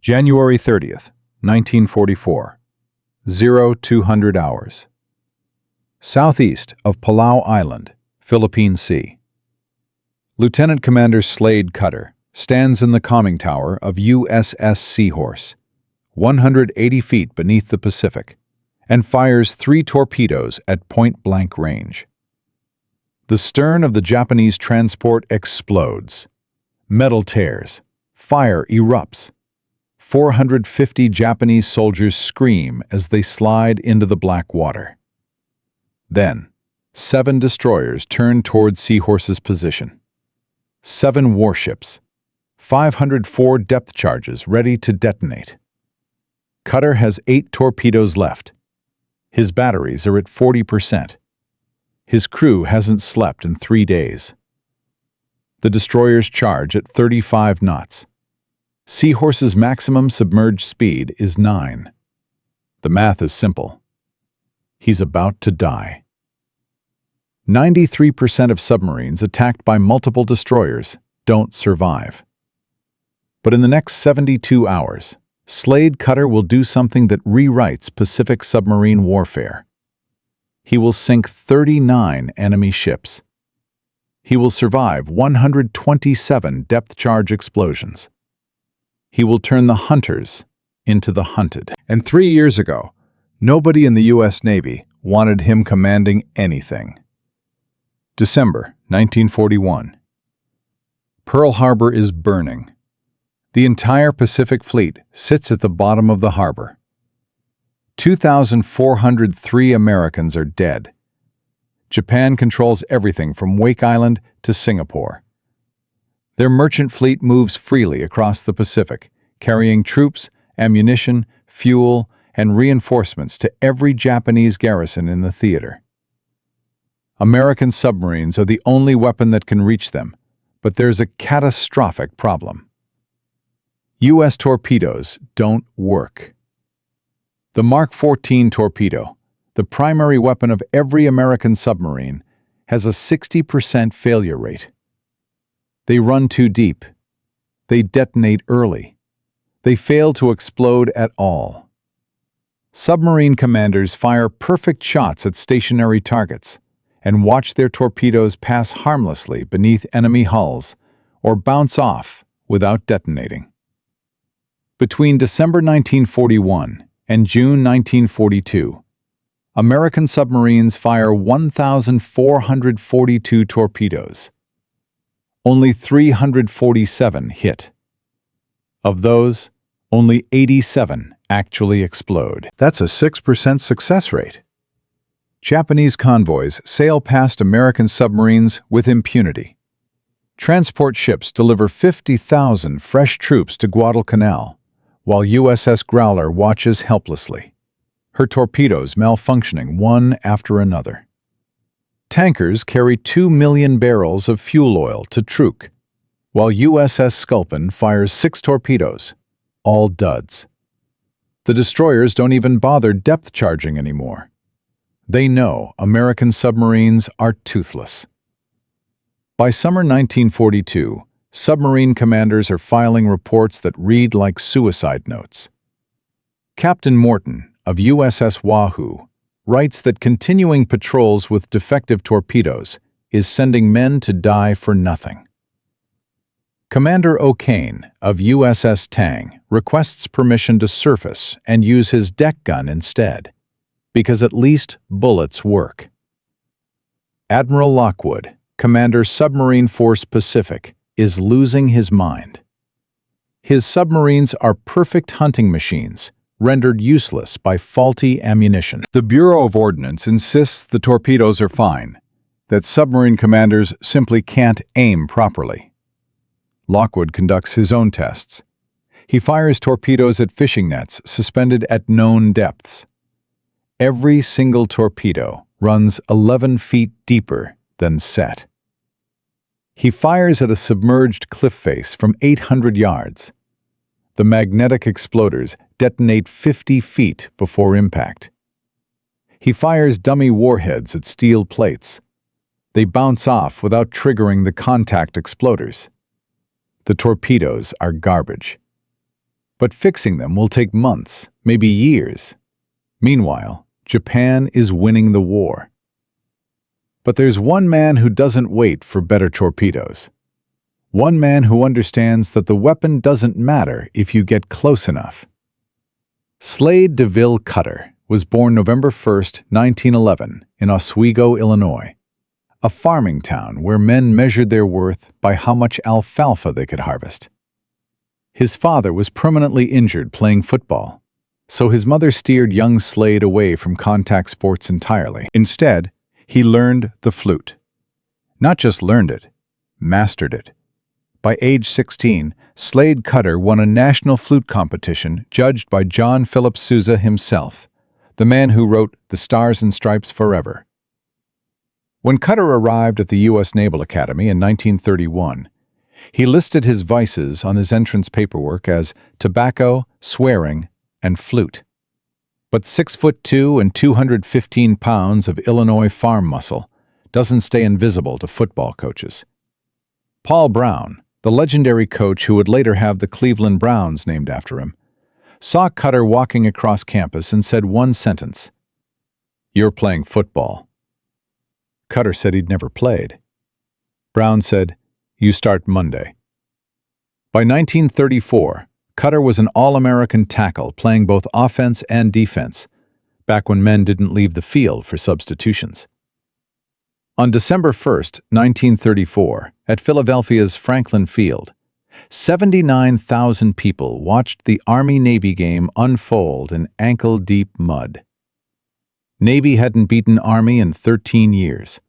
January 30th, 1944. 0200 hours. Southeast of Palau Island, Philippine Sea. Lieutenant Commander Slade Cutter stands in the conning tower of USS Seahorse, 180 feet beneath the Pacific, and fires 3 torpedoes at point-blank range. The stern of the Japanese transport explodes. Metal tears. Fire erupts. 450 Japanese soldiers scream as they slide into the black water. Then, 7 destroyers turn toward Seahorse's position. 7 warships. 504 depth charges ready to detonate. Cutter has 8 torpedoes left. His batteries are at 40%. His crew hasn't slept in 3 days. The destroyers charge at 35 knots. Seahorse's maximum submerged speed is 9. The math is simple. He's about to die. 93% of submarines attacked by multiple destroyers don't survive. But in the next 72 hours, Slade Cutter will do something that rewrites Pacific submarine warfare. He will sink 39 enemy ships. He will survive 127 depth charge explosions. He will turn the hunters into the hunted. And 3 years ago, nobody in the U.S. Navy wanted him commanding anything. December 1941. Pearl Harbor is burning. The entire Pacific Fleet sits at the bottom of the harbor. 2,403 Americans are dead. Japan controls everything from Wake Island to Singapore. Their merchant fleet moves freely across the Pacific, carrying troops, ammunition, fuel, and reinforcements to every Japanese garrison in the theater. American submarines are the only weapon that can reach them, but there's a catastrophic problem. U.S. torpedoes don't work. The Mark 14 torpedo, the primary weapon of every American submarine, has a 60% failure rate. They run too deep. They detonate early. They fail to explode at all. Submarine commanders fire perfect shots at stationary targets and watch their torpedoes pass harmlessly beneath enemy hulls or bounce off without detonating. Between December 1941 and June 1942, American submarines fire 1,442 torpedoes. Only 347 hit. Of those, only 87 actually explode. That's a 6% success rate. Japanese convoys sail past American submarines with impunity. Transport ships deliver 50,000 fresh troops to Guadalcanal, while USS Growler watches helplessly, her torpedoes malfunctioning one after another. Tankers carry 2 million barrels of fuel oil to Truk, while USS Sculpin fires 6 torpedoes, all duds. The destroyers don't even bother depth charging anymore. They know American submarines are toothless. By summer 1942, submarine commanders are filing reports that read like suicide notes. Captain Morton of USS Wahoo writes that continuing patrols with defective torpedoes is sending men to die for nothing. Commander O'Kane of USS Tang requests permission to surface and use his deck gun instead, because at least bullets work. Admiral Lockwood, Commander Submarine Force Pacific, is losing his mind. His submarines are perfect hunting machines, rendered useless by faulty ammunition. The Bureau of Ordnance insists the torpedoes are fine, that submarine commanders simply can't aim properly. Lockwood conducts his own tests. He fires torpedoes at fishing nets suspended at known depths. Every single torpedo runs 11 feet deeper than set. He fires at a submerged cliff face from 800 yards. The magnetic exploders detonate 50 feet before impact. He fires dummy warheads at steel plates. They bounce off without triggering the contact exploders. The torpedoes are garbage. But fixing them will take months, maybe years. Meanwhile, Japan is winning the war. But there's one man who doesn't wait for better torpedoes. One man who understands that the weapon doesn't matter if you get close enough. Slade DeVille Cutter was born November 1, 1911, in Oswego, Illinois, a farming town where men measured their worth by how much alfalfa they could harvest. His father was permanently injured playing football, so his mother steered young Slade away from contact sports entirely. Instead, he learned the flute. Not just learned it, mastered it. By age 16, Slade Cutter won a national flute competition judged by John Philip Sousa himself, the man who wrote The Stars and Stripes Forever. When Cutter arrived at the U.S. Naval Academy in 1931, he listed his vices on his entrance paperwork as tobacco, swearing, and flute. But 6'2" and 215 pounds of Illinois farm muscle doesn't stay invisible to football coaches. Paul Brown, the legendary coach who would later have the Cleveland Browns named after him, saw Cutter walking across campus and said one sentence: "You're playing football." Cutter said he'd never played. Brown said, "You start Monday." By 1934, Cutter was an All-American tackle playing both offense and defense, back when men didn't leave the field for substitutions. On December 1, 1934, at Philadelphia's Franklin Field, 79,000 people watched the Army-Navy game unfold in ankle-deep mud. Navy hadn't beaten Army in 13 years.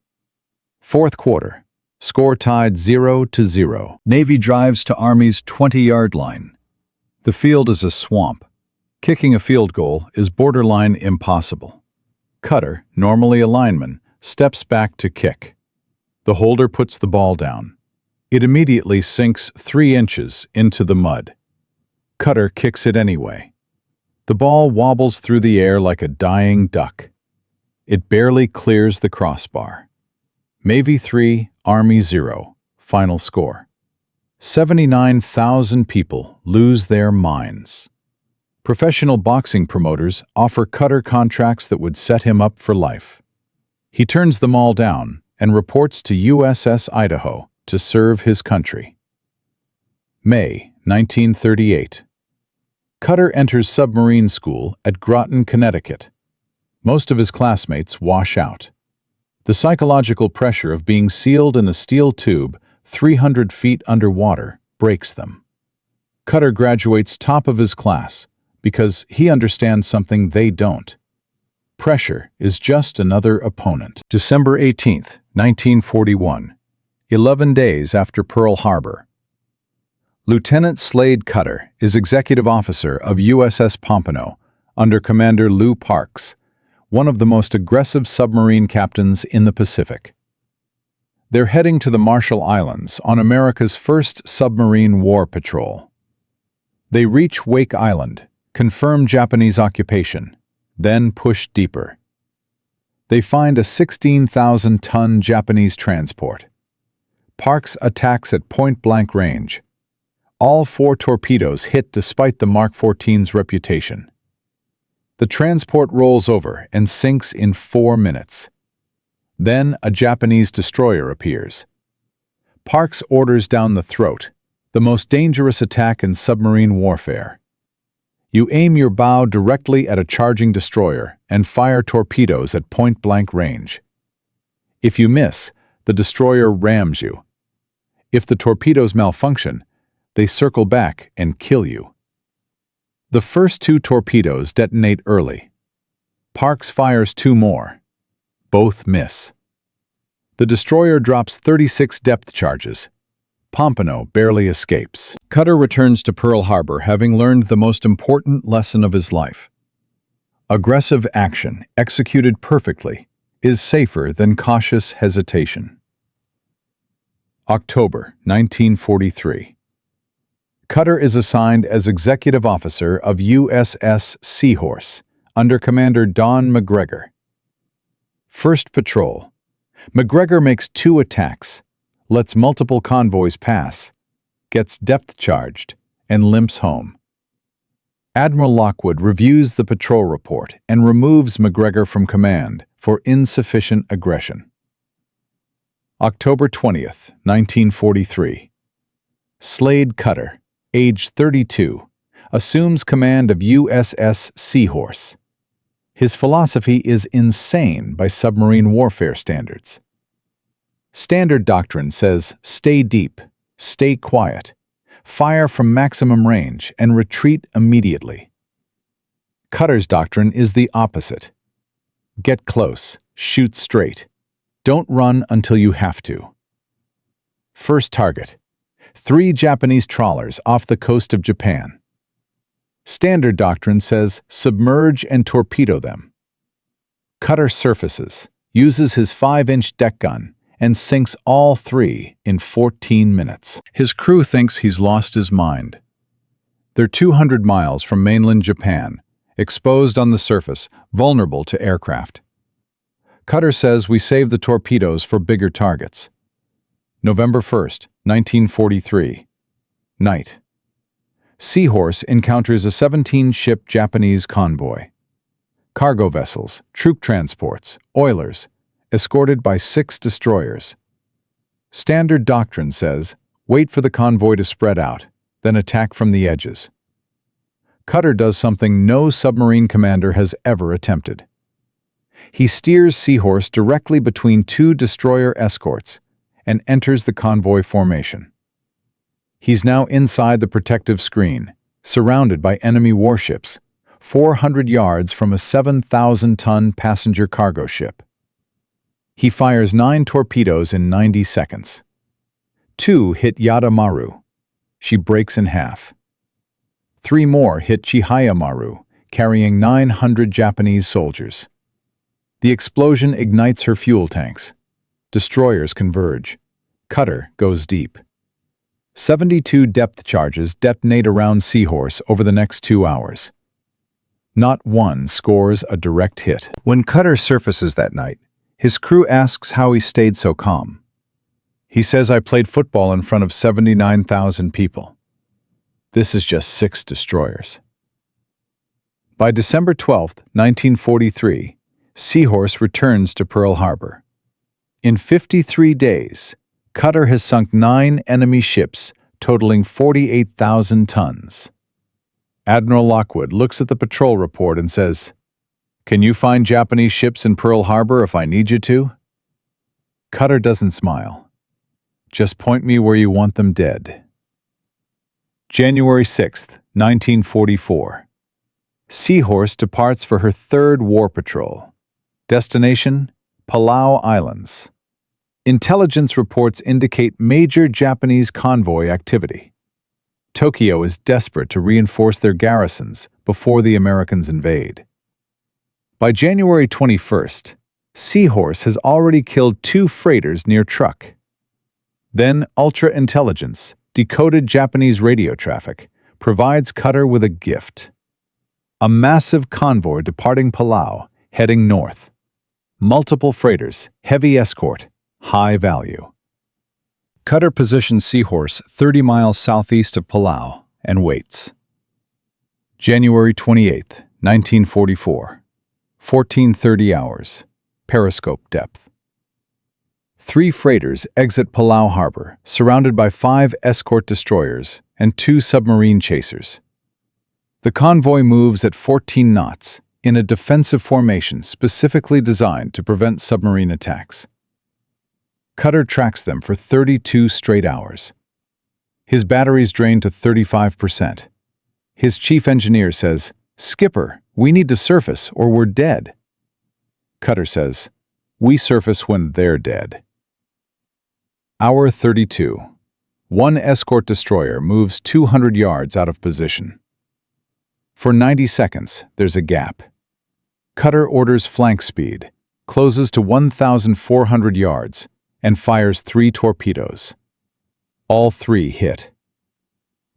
Fourth quarter, score tied 0-0. Navy drives to Army's 20-yard line. The field is a swamp. Kicking a field goal is borderline impossible. Cutter, normally a lineman, steps back to kick. The holder puts the ball down. It immediately sinks 3 inches into the mud. Cutter kicks it anyway. The ball wobbles through the air like a dying duck. It barely clears the crossbar. Navy 3, Army 0. Final score. 79,000 people lose their minds. Professional boxing promoters offer Cutter contracts that would set him up for life. He turns them all down and reports to USS Idaho to serve his country. May 1938. Cutter enters submarine school at Groton, Connecticut. Most of his classmates wash out. The psychological pressure of being sealed in a steel tube 300 feet underwater breaks them. Cutter graduates top of his class because he understands something they don't. Pressure is just another opponent. December 18, 1941, 11 days after Pearl Harbor. Lieutenant Slade Cutter is executive officer of USS Pompano under Commander Lew Parks, one of the most aggressive submarine captains in the Pacific. They're heading to the Marshall Islands on America's first submarine war patrol. They reach Wake Island, confirm Japanese occupation, then push deeper. They find a 16,000-ton Japanese transport. Parks attacks at point-blank range. All 4 torpedoes hit despite the Mark 14's reputation. The transport rolls over and sinks in 4 minutes. Then a Japanese destroyer appears. Parks orders down the throat, the most dangerous attack in submarine warfare. You aim your bow directly at a charging destroyer and fire torpedoes at point-blank range. If you miss, the destroyer rams you. If the torpedoes malfunction, they circle back and kill you. The first 2 torpedoes detonate early. Parks fires 2 more. Both miss. The destroyer drops 36 depth charges. Pompano barely escapes. Cutter returns to Pearl Harbor having learned the most important lesson of his life. Aggressive action, executed perfectly, is safer than cautious hesitation. October 1943. Cutter is assigned as executive officer of USS Seahorse under Commander Don McGregor. First patrol. McGregor makes 2 attacks, lets multiple convoys pass, gets depth charged, and limps home. Admiral Lockwood reviews the patrol report and removes McGregor from command for insufficient aggression. October 20th, 1943. Slade Cutter, age 32, assumes command of USS Seahorse. His philosophy is insane by submarine warfare standards. Standard doctrine says stay deep, stay quiet, fire from maximum range, and retreat immediately. Cutter's doctrine is the opposite. Get close, shoot straight. Don't run until you have to. First target: 3 Japanese trawlers off the coast of Japan. Standard doctrine says submerge and torpedo them. Cutter surfaces, uses his 5-inch deck gun, and sinks all 3 in 14 minutes. His crew thinks he's lost his mind. They're 200 miles from mainland Japan, exposed on the surface, vulnerable to aircraft. Cutter says we save the torpedoes for bigger targets. November 1st, 1943. Night. Seahorse encounters a 17-ship Japanese convoy. Cargo vessels, troop transports, oilers, escorted by 6 destroyers. Standard doctrine says, wait for the convoy to spread out, then attack from the edges. Cutter does something no submarine commander has ever attempted. He steers Seahorse directly between 2 destroyer escorts and enters the convoy formation. He's now inside the protective screen, surrounded by enemy warships, 400 yards from a 7,000-ton passenger cargo ship. He fires 9 torpedoes in 90 seconds. 2 hit Yada Maru. She breaks in half. 3 more hit Chihaya Maru, carrying 900 Japanese soldiers. The explosion ignites her fuel tanks. Destroyers converge. Cutter goes deep. 72 depth charges detonate around Seahorse over the next 2 hours. Not one scores a direct hit. When Cutter surfaces that night, his crew asks how he stayed so calm. He says, I played football in front of 79,000 people. This is just 6 destroyers. By December 12, 1943, Seahorse returns to Pearl Harbor. In 53 days, Cutter has sunk 9 enemy ships, totaling 48,000 tons. Admiral Lockwood looks at the patrol report and says, can you find Japanese ships in Pearl Harbor if I need you to? Cutter doesn't smile. Just point me where you want them dead. January 6, 1944. Seahorse departs for her 3rd war patrol. Destination: Palau Islands. Intelligence reports indicate major Japanese convoy activity. Tokyo is desperate to reinforce their garrisons before the Americans invade. By January 21st, Seahorse has already killed 2 freighters near Truk. Then Ultra Intelligence, decoded Japanese radio traffic, provides Cutter with a gift. A massive convoy departing Palau, heading north. Multiple freighters, heavy escort, high value. Cutter positions Seahorse 30 miles southeast of Palau and waits. January 28, 1944. 14:30 hours. Periscope depth. 3 freighters exit Palau Harbor, surrounded by 5 escort destroyers and 2 submarine chasers. The convoy moves at 14 knots in a defensive formation specifically designed to prevent submarine attacks. Cutter tracks them for 32 straight hours. His batteries drain to 35%. His chief engineer says, "Skipper, we need to surface or we're dead." Cutter says, "We surface when they're dead." Hour 32. 1 escort destroyer moves 200 yards out of position. For 90 seconds, there's a gap. Cutter orders flank speed, closes to 1,400 yards, and fires 3 torpedoes. All 3 hit.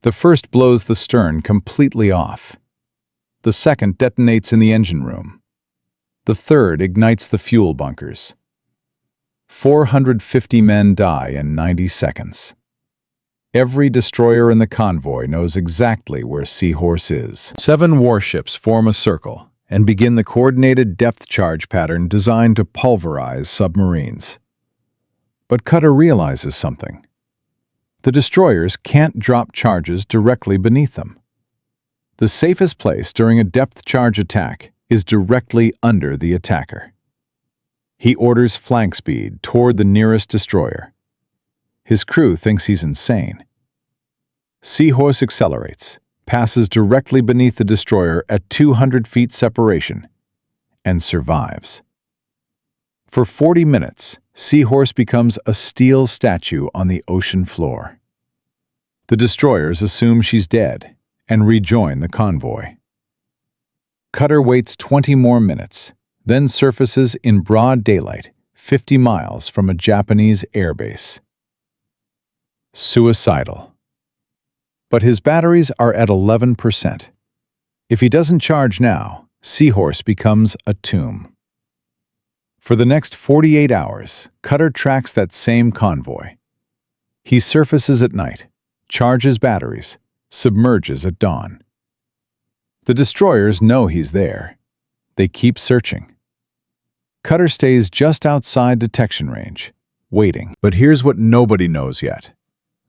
The first blows the stern completely off. The second detonates in the engine room. The third ignites the fuel bunkers. 450 men die in 90 seconds. Every destroyer in the convoy knows exactly where Seahorse is. 7 warships form a circle and begin the coordinated depth charge pattern designed to pulverize submarines. But Cutter realizes something. The destroyers can't drop charges directly beneath them. The safest place during a depth charge attack is directly under the attacker. He orders flank speed toward the nearest destroyer. His crew thinks he's insane. Seahorse accelerates, passes directly beneath the destroyer at 200 feet separation, and survives. For 40 minutes, Seahorse becomes a steel statue on the ocean floor. The destroyers assume she's dead and rejoin the convoy. Cutter waits 20 more minutes, then surfaces in broad daylight 50 miles from a Japanese airbase. Suicidal. But his batteries are at 11%. If he doesn't charge now, Seahorse becomes a tomb. For the next 48 hours, Cutter tracks that same convoy. He surfaces at night, charges batteries, submerges at dawn. The destroyers know he's there. They keep searching. Cutter stays just outside detection range, waiting. But here's what nobody knows yet.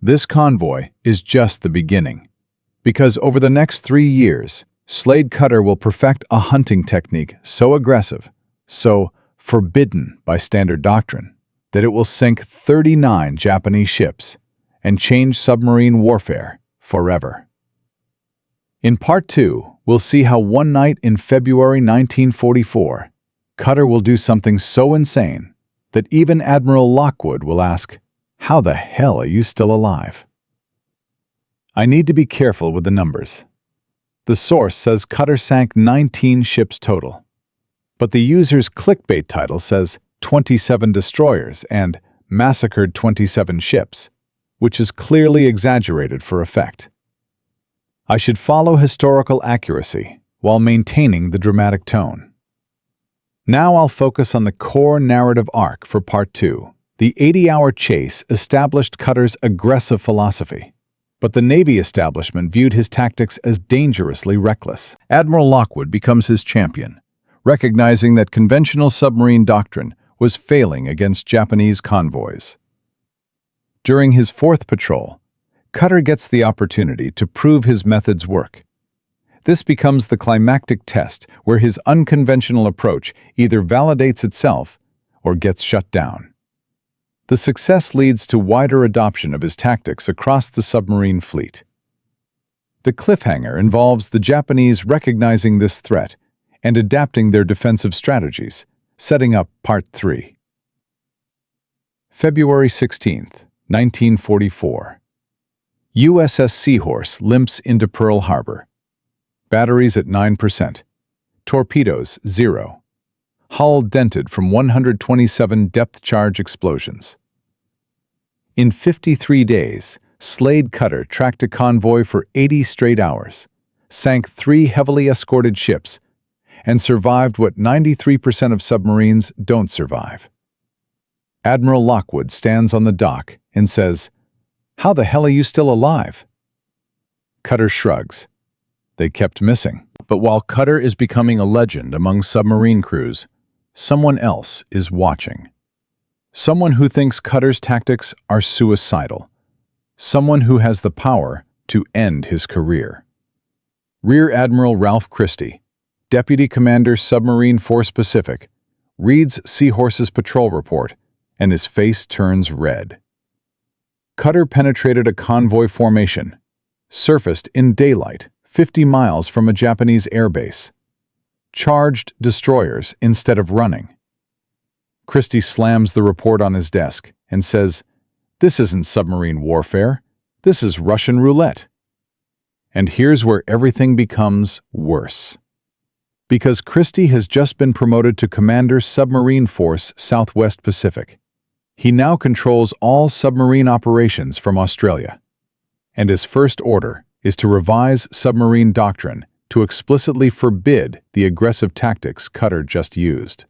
This convoy is just the beginning. Because over the next 3 years, Slade Cutter will perfect a hunting technique so aggressive, so forbidden by standard doctrine, that it will sink 39 Japanese ships and change submarine warfare forever. In Part 2, we'll see how one night in February 1944, Cutter will do something so insane that even Admiral Lockwood will ask, "How the hell are you still alive?" I need to be careful with the numbers. The source says Cutter sank 19 ships total, but the user's clickbait title says 27 destroyers and massacred 27 ships, which is clearly exaggerated for effect. I should follow historical accuracy while maintaining the dramatic tone. Now I'll focus on the core narrative arc for Part 2. The 80-hour chase established Cutter's aggressive philosophy, but the Navy establishment viewed his tactics as dangerously reckless. Admiral Lockwood becomes his champion, recognizing that conventional submarine doctrine was failing against Japanese convoys. During his 4th patrol, Cutter gets the opportunity to prove his methods work. This becomes the climactic test where his unconventional approach either validates itself or gets shut down. The success leads to wider adoption of his tactics across the submarine fleet. The cliffhanger involves the Japanese recognizing this threat and adapting their defensive strategies, setting up Part 3. February 16th, 1944. USS Seahorse limps into Pearl Harbor. Batteries at 9%. Torpedoes 0. Hull dented from 127 depth charge explosions. In 53 days, Slade Cutter tracked a convoy for 80 straight hours, sank 3 heavily escorted ships, and survived what 93% of submarines don't survive. Admiral Lockwood stands on the dock and says, "How the hell are you still alive?" Cutter shrugs. They kept missing. But while Cutter is becoming a legend among submarine crews, someone else is watching. Someone who thinks Cutter's tactics are suicidal. Someone who has the power to end his career. Rear Admiral Ralph Christie, Deputy Commander Submarine Force Pacific, reads Seahorse's patrol report, and his face turns red. Cutter penetrated a convoy formation, surfaced in daylight 50 miles from a Japanese airbase, charged destroyers instead of running. Christie slams the report on his desk and says, "This isn't submarine warfare, this is Russian roulette." And here's where everything becomes worse. Because Christie has just been promoted to Commander Submarine Force Southwest Pacific, he now controls all submarine operations from Australia. And his first order is to revise submarine doctrine to explicitly forbid the aggressive tactics Cutter just used.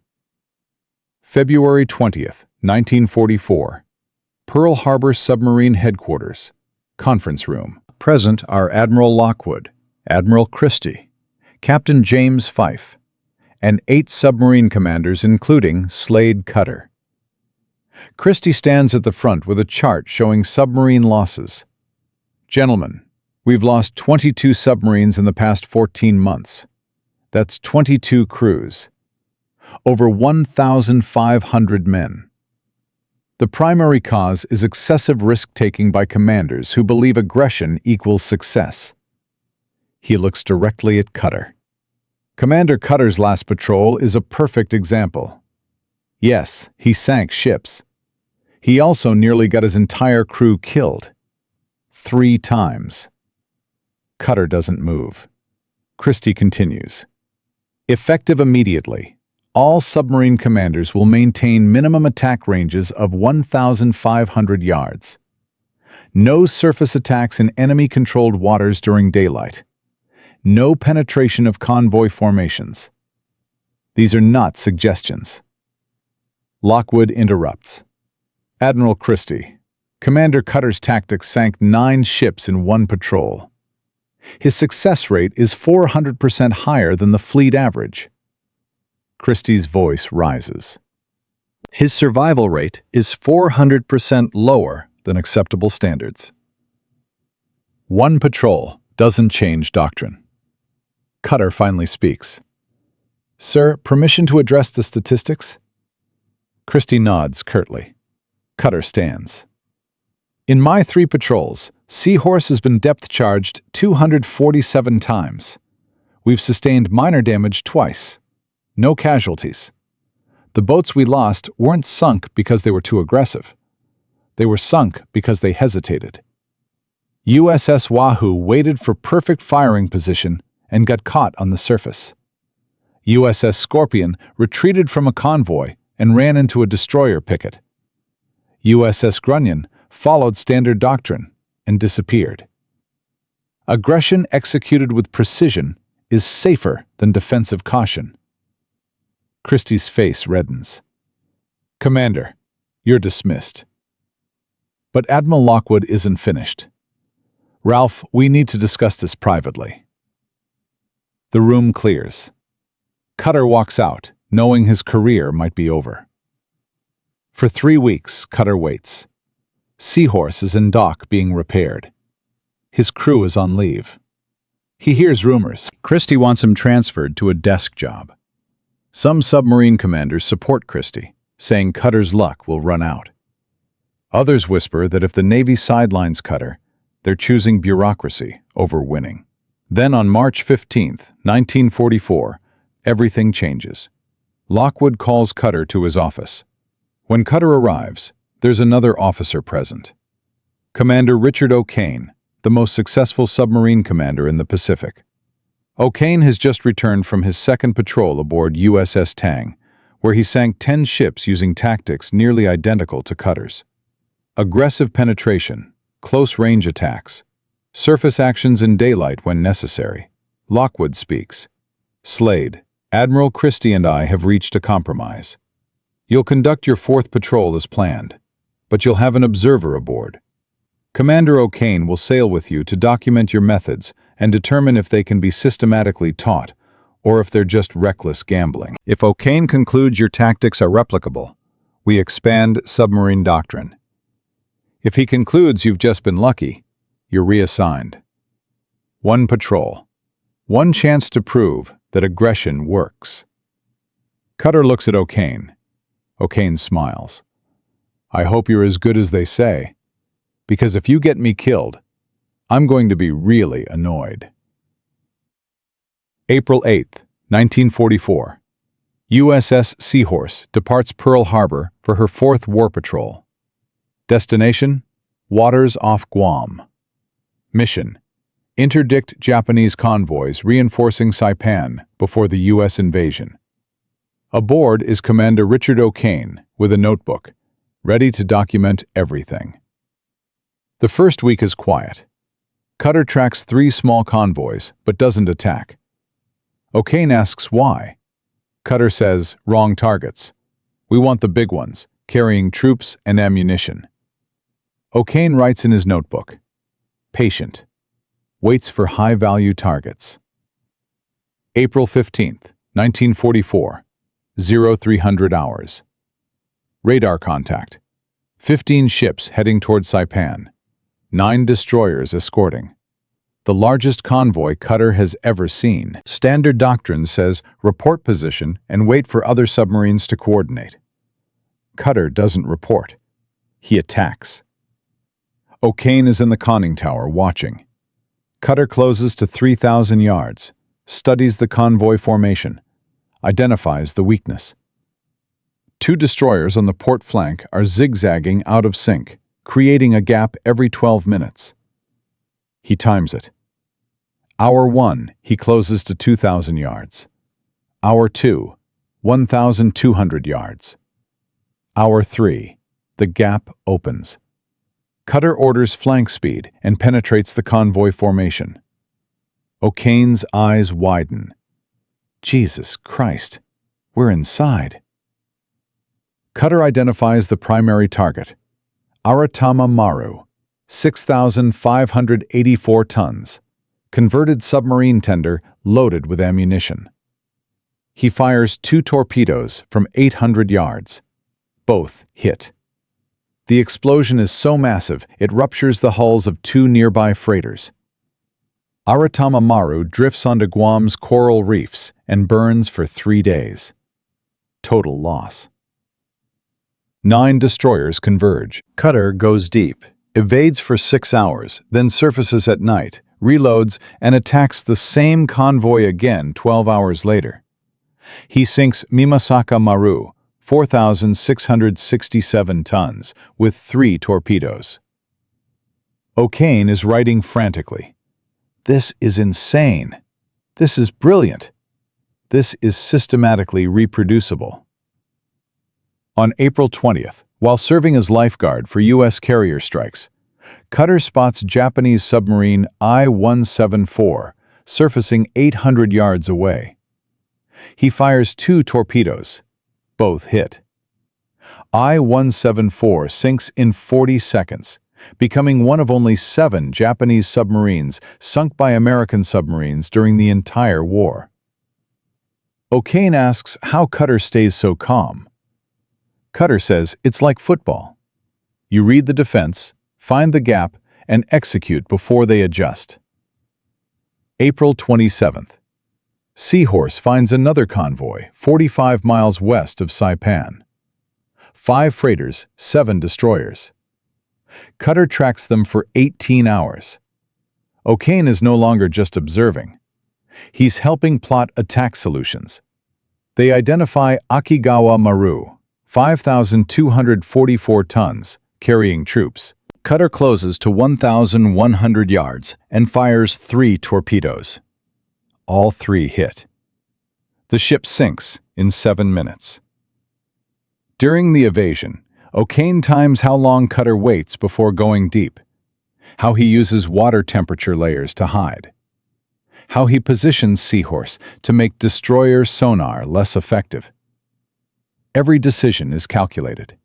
February 20th, 1944. Pearl Harbor Submarine Headquarters. Conference room. Present are Admiral Lockwood, Admiral Christie, Captain James Fife, and 8 submarine commanders including Slade Cutter. Christie stands at the front with a chart showing submarine losses. Gentlemen, we've lost 22 submarines in the past 14 months. That's 22 crews. Over 1,500 men. The primary cause is excessive risk-taking by commanders who believe aggression equals success. He looks directly at Cutter. Commander Cutter's last patrol is a perfect example. Yes, he sank ships. He also nearly got his entire crew killed. 3 times. Cutter doesn't move. Christie continues. Effective immediately, all submarine commanders will maintain minimum attack ranges of 1,500 yards. No surface attacks in enemy-controlled waters during daylight. No penetration of convoy formations. These are not suggestions. Lockwood interrupts. Admiral Christie, Commander Cutter's tactics sank 9 ships in one patrol. His success rate is 400% higher than the fleet average. Christie's voice rises. His survival rate is 400% lower than acceptable standards. One patrol doesn't change doctrine. Cutter finally speaks. Sir, permission to address the statistics? Christie nods curtly. Cutter stands. In my 3 patrols, Seahorse has been depth-charged 247 times. We've sustained minor damage twice. No casualties. The boats we lost weren't sunk because they were too aggressive. They were sunk because they hesitated. USS Wahoo waited for perfect firing position and got caught on the surface. USS Scorpion retreated from a convoy and ran into a destroyer picket. USS Grunion followed standard doctrine and disappeared. Aggression executed with precision is safer than defensive caution. Christie's face reddens. Commander, you're dismissed. But Admiral Lockwood isn't finished. Ralph, we need to discuss this privately. The room clears. Cutter walks out, knowing his career might be over. For 3 weeks, Cutter waits. Seahorse is in dock being repaired. His crew is on leave. He hears rumors. Christie wants him transferred to a desk job. Some submarine commanders support Christie, saying Cutter's luck will run out. Others whisper that if the Navy sidelines Cutter, they're choosing bureaucracy over winning. Then on March 15, 1944, everything changes. Lockwood calls Cutter to his office. When Cutter arrives, there's another officer present. Commander Richard O'Kane, the most successful submarine commander in the Pacific. O'Kane has just returned from his 2nd patrol aboard USS Tang, where he sank 10 ships using tactics nearly identical to Cutter's. Aggressive penetration, close-range attacks, surface actions in daylight when necessary. Lockwood speaks. Slade, Admiral Christie and I have reached a compromise. You'll conduct your 4th patrol as planned, but you'll have an observer aboard. Commander O'Kane will sail with you to document your methods and determine if they can be systematically taught, or if they're just reckless gambling. If O'Kane concludes your tactics are replicable, we expand submarine doctrine. If he concludes you've just been lucky, you're reassigned. 1 patrol. 1 chance to prove that aggression works. Cutter looks at O'Kane. O'Kane smiles. I hope you're as good as they say, because if you get me killed, I'm going to be really annoyed. April 8, 1944. USS Seahorse departs Pearl Harbor for her 4th war patrol. Destination: waters off Guam. Mission: interdict Japanese convoys reinforcing Saipan before the U.S. invasion. Aboard is Commander Richard O'Kane with a notebook, ready to document everything. The first week is quiet. Cutter tracks 3 small convoys, but doesn't attack. O'Kane asks why. Cutter says, wrong targets. We want the big ones, carrying troops and ammunition. O'Kane writes in his notebook, Patient. Waits for high-value targets. April 15th, 1944. 0300 hours. Radar contact. 15 ships heading toward Saipan. 9 destroyers escorting. The largest convoy Qatar has ever seen. Standard doctrine says report position and wait for other submarines to coordinate. Qatar doesn't report. He attacks. O'Kane is in the conning tower watching. Qatar closes to 3,000 yards, studies the convoy formation, identifies the weakness. 2 destroyers on the port flank are zigzagging out of sync, creating a gap every 12 minutes. He times it. Hour 1, he closes to 2,000 yards. Hour 2, 1,200 yards. Hour 3, the gap opens. Qatar orders flank speed and penetrates the convoy formation. O'Kane's eyes widen. Jesus Christ, we're inside. Qatar identifies the primary target. Aratama Maru, 6,584 tons, converted submarine tender loaded with ammunition. He fires 2 torpedoes from 800 yards. Both hit. The explosion is so massive it ruptures the hulls of 2 nearby freighters. Aratama Maru drifts onto Guam's coral reefs and burns for 3 days. Total loss. 9 destroyers converge. Qatar goes deep, evades for 6 hours, then surfaces at night, reloads, and attacks the same convoy again 12 hours later. He sinks Mimasaka Maru, 4,667 tons, with 3 torpedoes. O'Kane is writing frantically. This is insane. This is brilliant. This is systematically reproducible. On April 20th, while serving as lifeguard for U.S. carrier strikes, Qatar spots Japanese submarine I-174 surfacing 800 yards away. He fires 2 torpedoes. Both hit. I-174 sinks in 40 seconds, becoming one of only 7 Japanese submarines sunk by American submarines during the entire war. O'Kane asks how Qatar stays so calm. Qatar says it's like football. You read the defense, find the gap, and execute before they adjust. April 27th. Seahorse finds another convoy 45 miles west of Saipan. 5 freighters, 7 destroyers. Qatar tracks them for 18 hours. O'Kane is no longer just observing. He's helping plot attack solutions. They identify Akigawa Maru, 5,244 tons, carrying troops. Qatar closes to 1,100 yards and fires 3 torpedoes. All 3 hit. The ship sinks in 7 minutes. During the evasion, O'Kane times how long Qatar waits before going deep, how he uses water temperature layers to hide, how he positions Seahorse to make destroyer sonar less effective. Every decision is calculated.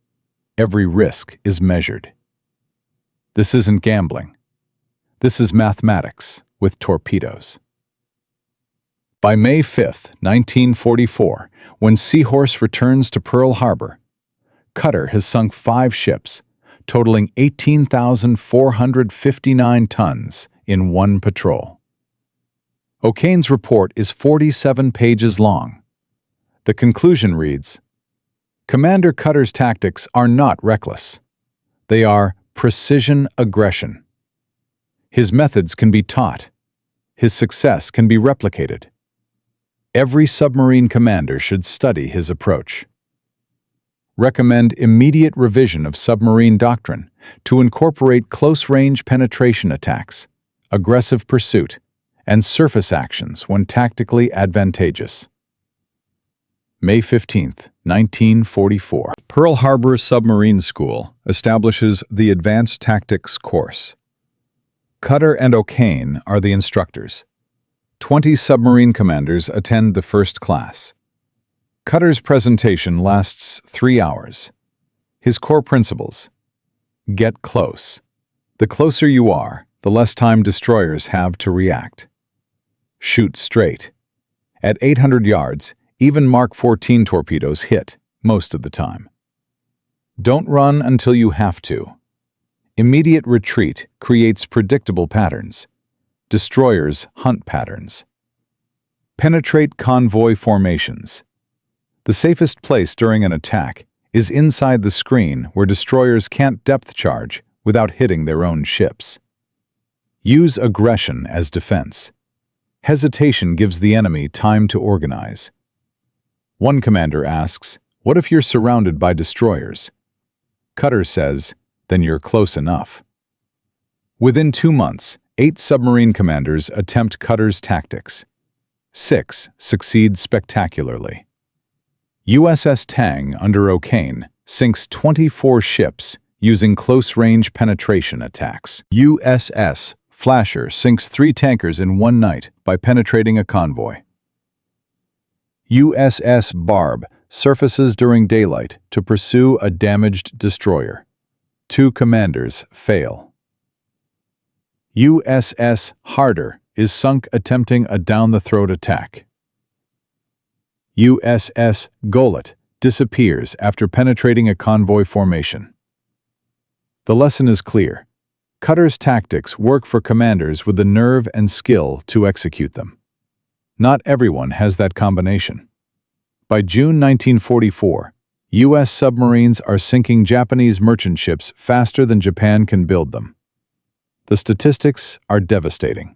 Every risk is measured. This isn't gambling. This is mathematics with torpedoes. By May 5, 1944, when Seahorse returns to Pearl Harbor, Qatar has sunk 5 ships, totaling 18,459 tons in one patrol. O'Kane's report is 47 pages long. The conclusion reads, Commander Qatar's tactics are not reckless. They are precision aggression. His methods can be taught. His success can be replicated. Every submarine commander should study his approach. Recommend immediate revision of submarine doctrine to incorporate close-range penetration attacks, aggressive pursuit, and surface actions when tactically advantageous. May 15, 1944. Pearl Harbor Submarine School establishes the Advanced Tactics course. Qatar and O'Kane are the instructors. 20 submarine commanders attend the first class. Qatar's presentation lasts 3 hours. His core principles: get close. The closer you are, the less time destroyers have to react. Shoot straight. At 800 yards, even Mark 14 torpedoes hit most of the time. Don't run until you have to. Immediate retreat creates predictable patterns. Destroyers hunt patterns. Penetrate convoy formations. The safest place during an attack is inside the screen where destroyers can't depth charge without hitting their own ships. Use aggression as defense. Hesitation gives the enemy time to organize. One commander asks, "What if you're surrounded by destroyers?" Cutter says, "Then you're close enough." Within 2 months, 8 submarine commanders attempt Cutter's tactics. 6 succeed spectacularly. USS Tang under O'Kane sinks 24 ships using close-range penetration attacks. USS Flasher sinks 3 tankers in one night by penetrating a convoy. USS Barb surfaces during daylight to pursue a damaged destroyer. 2 commanders fail. USS Harder is sunk attempting a down-the-throat attack. USS Golet disappears after penetrating a convoy formation. The lesson is clear. Cutter's tactics work for commanders with the nerve and skill to execute them. Not everyone has that combination. By June 1944, U.S. submarines are sinking Japanese merchant ships faster than Japan can build them. The statistics are devastating.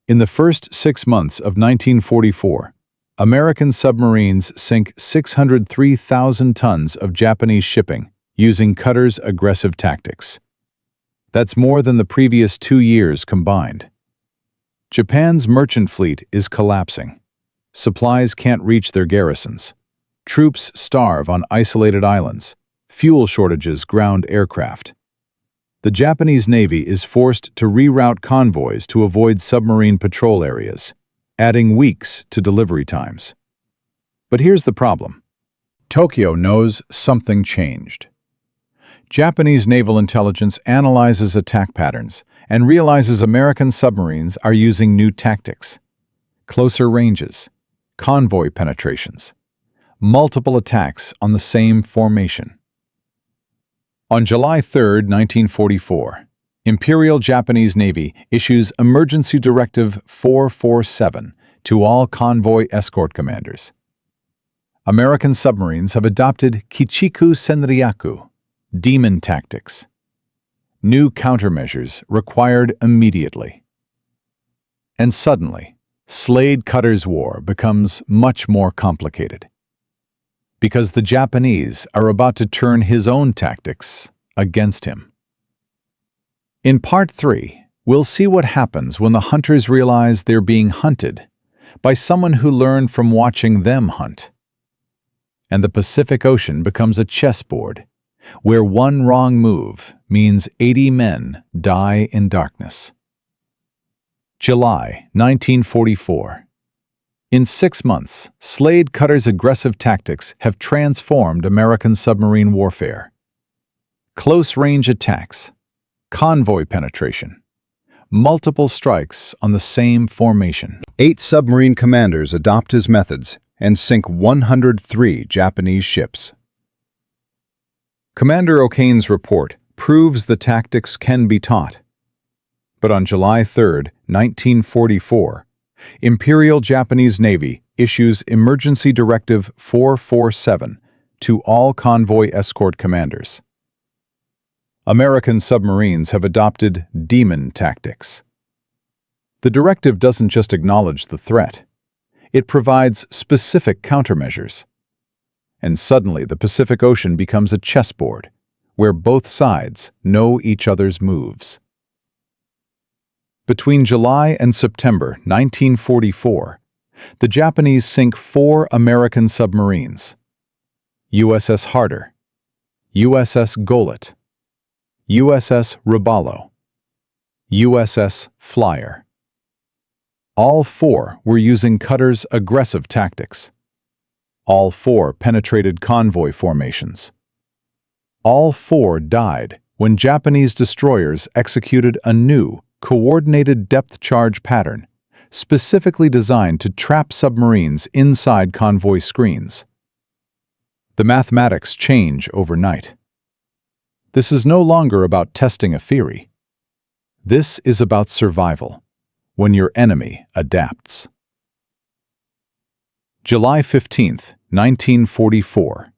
In the first 6 months of 1944, American submarines sink 603,000 tons of Japanese shipping using Cutter's aggressive tactics. That's more than the previous 2 years combined. Japan's merchant fleet is collapsing. Supplies can't reach their garrisons. Troops starve on isolated islands. Fuel shortages ground aircraft. The Japanese Navy is forced to reroute convoys to avoid submarine patrol areas, adding weeks to delivery times. But here's the problem. Tokyo knows something changed. Japanese naval intelligence analyzes attack patterns and realizes American submarines are using new tactics. Closer ranges, convoy penetrations, multiple attacks on the same formation. On July 3, 1944, Imperial Japanese Navy issues Emergency Directive 447 to all convoy escort commanders. American submarines have adopted Kichiku Senryaku, demon tactics. New countermeasures required immediately. And suddenly, Slade Cutter's war becomes much more complicated. Because the Japanese are about to turn his own tactics against him. In Part 3, we'll see what happens when the hunters realize they're being hunted by someone who learned from watching them hunt. And the Pacific Ocean becomes a chessboard, where one wrong move means 80 men die in darkness. July 1944. In 6 months, Slade Cutter's aggressive tactics have transformed American submarine warfare. Close-range attacks, convoy penetration, multiple strikes on the same formation. 8 submarine commanders adopt his methods and sink 103 Japanese ships. Commander O'Kane's report proves the tactics can be taught. But on July 3, 1944, Imperial Japanese Navy issues Emergency Directive 447 to all convoy escort commanders. American submarines have adopted demon tactics. The directive doesn't just acknowledge the threat. It provides specific countermeasures. And suddenly the Pacific Ocean becomes a chessboard, where both sides know each other's moves. Between July and September 1944, the Japanese sink 4 American submarines: USS Harder, USS Golet, USS Robalo, USS Flyer. All 4 were using Cutter's aggressive tactics. All 4 penetrated convoy formations. All 4 died when Japanese destroyers executed a new, coordinated depth charge pattern, specifically designed to trap submarines inside convoy screens. The mathematics change overnight. This is no longer about testing a theory. This is about survival, when your enemy adapts. July 15, 1944,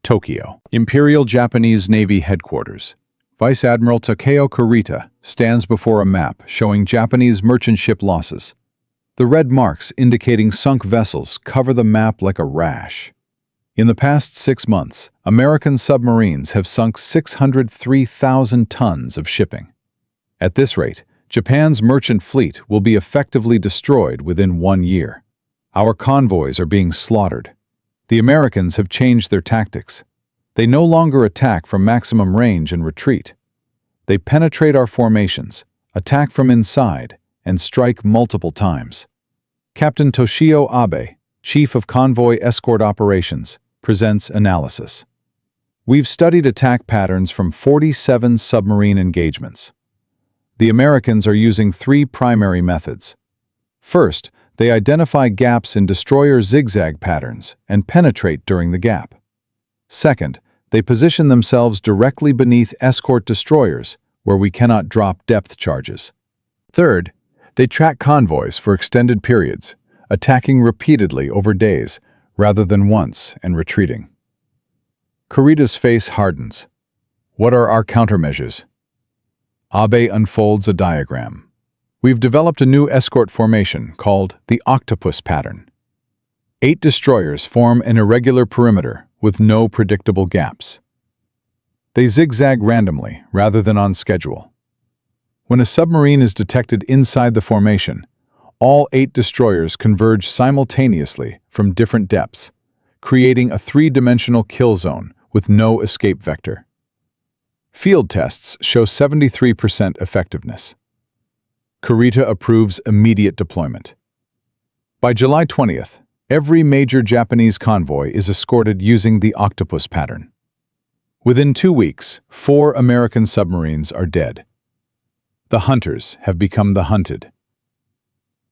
Tokyo. Imperial Japanese Navy Headquarters. Vice Admiral Takeo Kurita stands before a map showing Japanese merchant ship losses. The red marks indicating sunk vessels cover the map like a rash. In the past 6 months, American submarines have sunk 603,000 tons of shipping. At this rate, Japan's merchant fleet will be effectively destroyed within 1 year. Our convoys are being slaughtered. The Americans have changed their tactics. They no longer attack from maximum range and retreat. They penetrate our formations, attack from inside, and strike multiple times. Captain Toshio Abe, Chief of Convoy Escort Operations, presents analysis. We've studied attack patterns from 47 submarine engagements. The Americans are using 3 primary methods. First, they identify gaps in destroyer zigzag patterns and penetrate during the gap. Second, they position themselves directly beneath escort destroyers, where we cannot drop depth charges. Third, they track convoys for extended periods, attacking repeatedly over days, rather than once and retreating. Kurita's face hardens. What are our countermeasures? Abe unfolds a diagram. We've developed a new escort formation called the octopus pattern. 8 destroyers form an irregular perimeter with no predictable gaps. They zigzag randomly rather than on schedule. When a submarine is detected inside the formation, all 8 destroyers converge simultaneously from different depths, creating a 3-dimensional kill zone with no escape vector. Field tests show 73% effectiveness. Kurita approves immediate deployment. By July 20th, every major Japanese convoy is escorted using the octopus pattern. Within 2 weeks, 4 American submarines are dead. The hunters have become the hunted.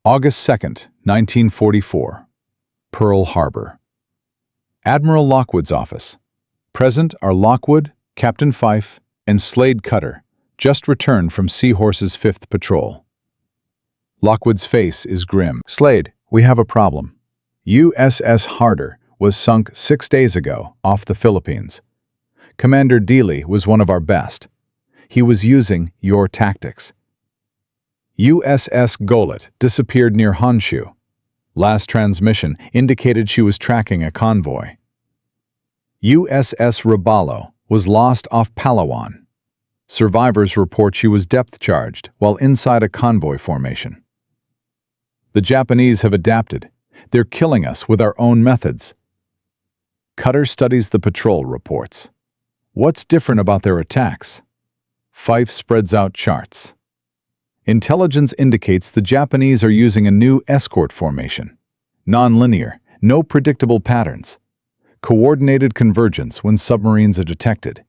August 2nd, 1944, Pearl Harbor. Admiral Lockwood's office. Present are Lockwood, Captain Fife, and Slade Cutter, just returned from Seahorse's 5th patrol. Lockwood's face is grim. Slade, we have a problem. USS Harder was sunk 6 days ago off the Philippines. Commander Dealey was one of our best. He was using your tactics. USS Golet disappeared near Honshu. Last transmission indicated she was tracking a convoy. USS Robalo was lost off Palawan. Survivors report she was depth-charged while inside a convoy formation. The Japanese have adapted. They're killing us with our own methods. Cutter studies the patrol reports. What's different about their attacks? Fife spreads out charts. Intelligence indicates the Japanese are using a new escort formation. Non-linear, no predictable patterns. Coordinated convergence when submarines are detected.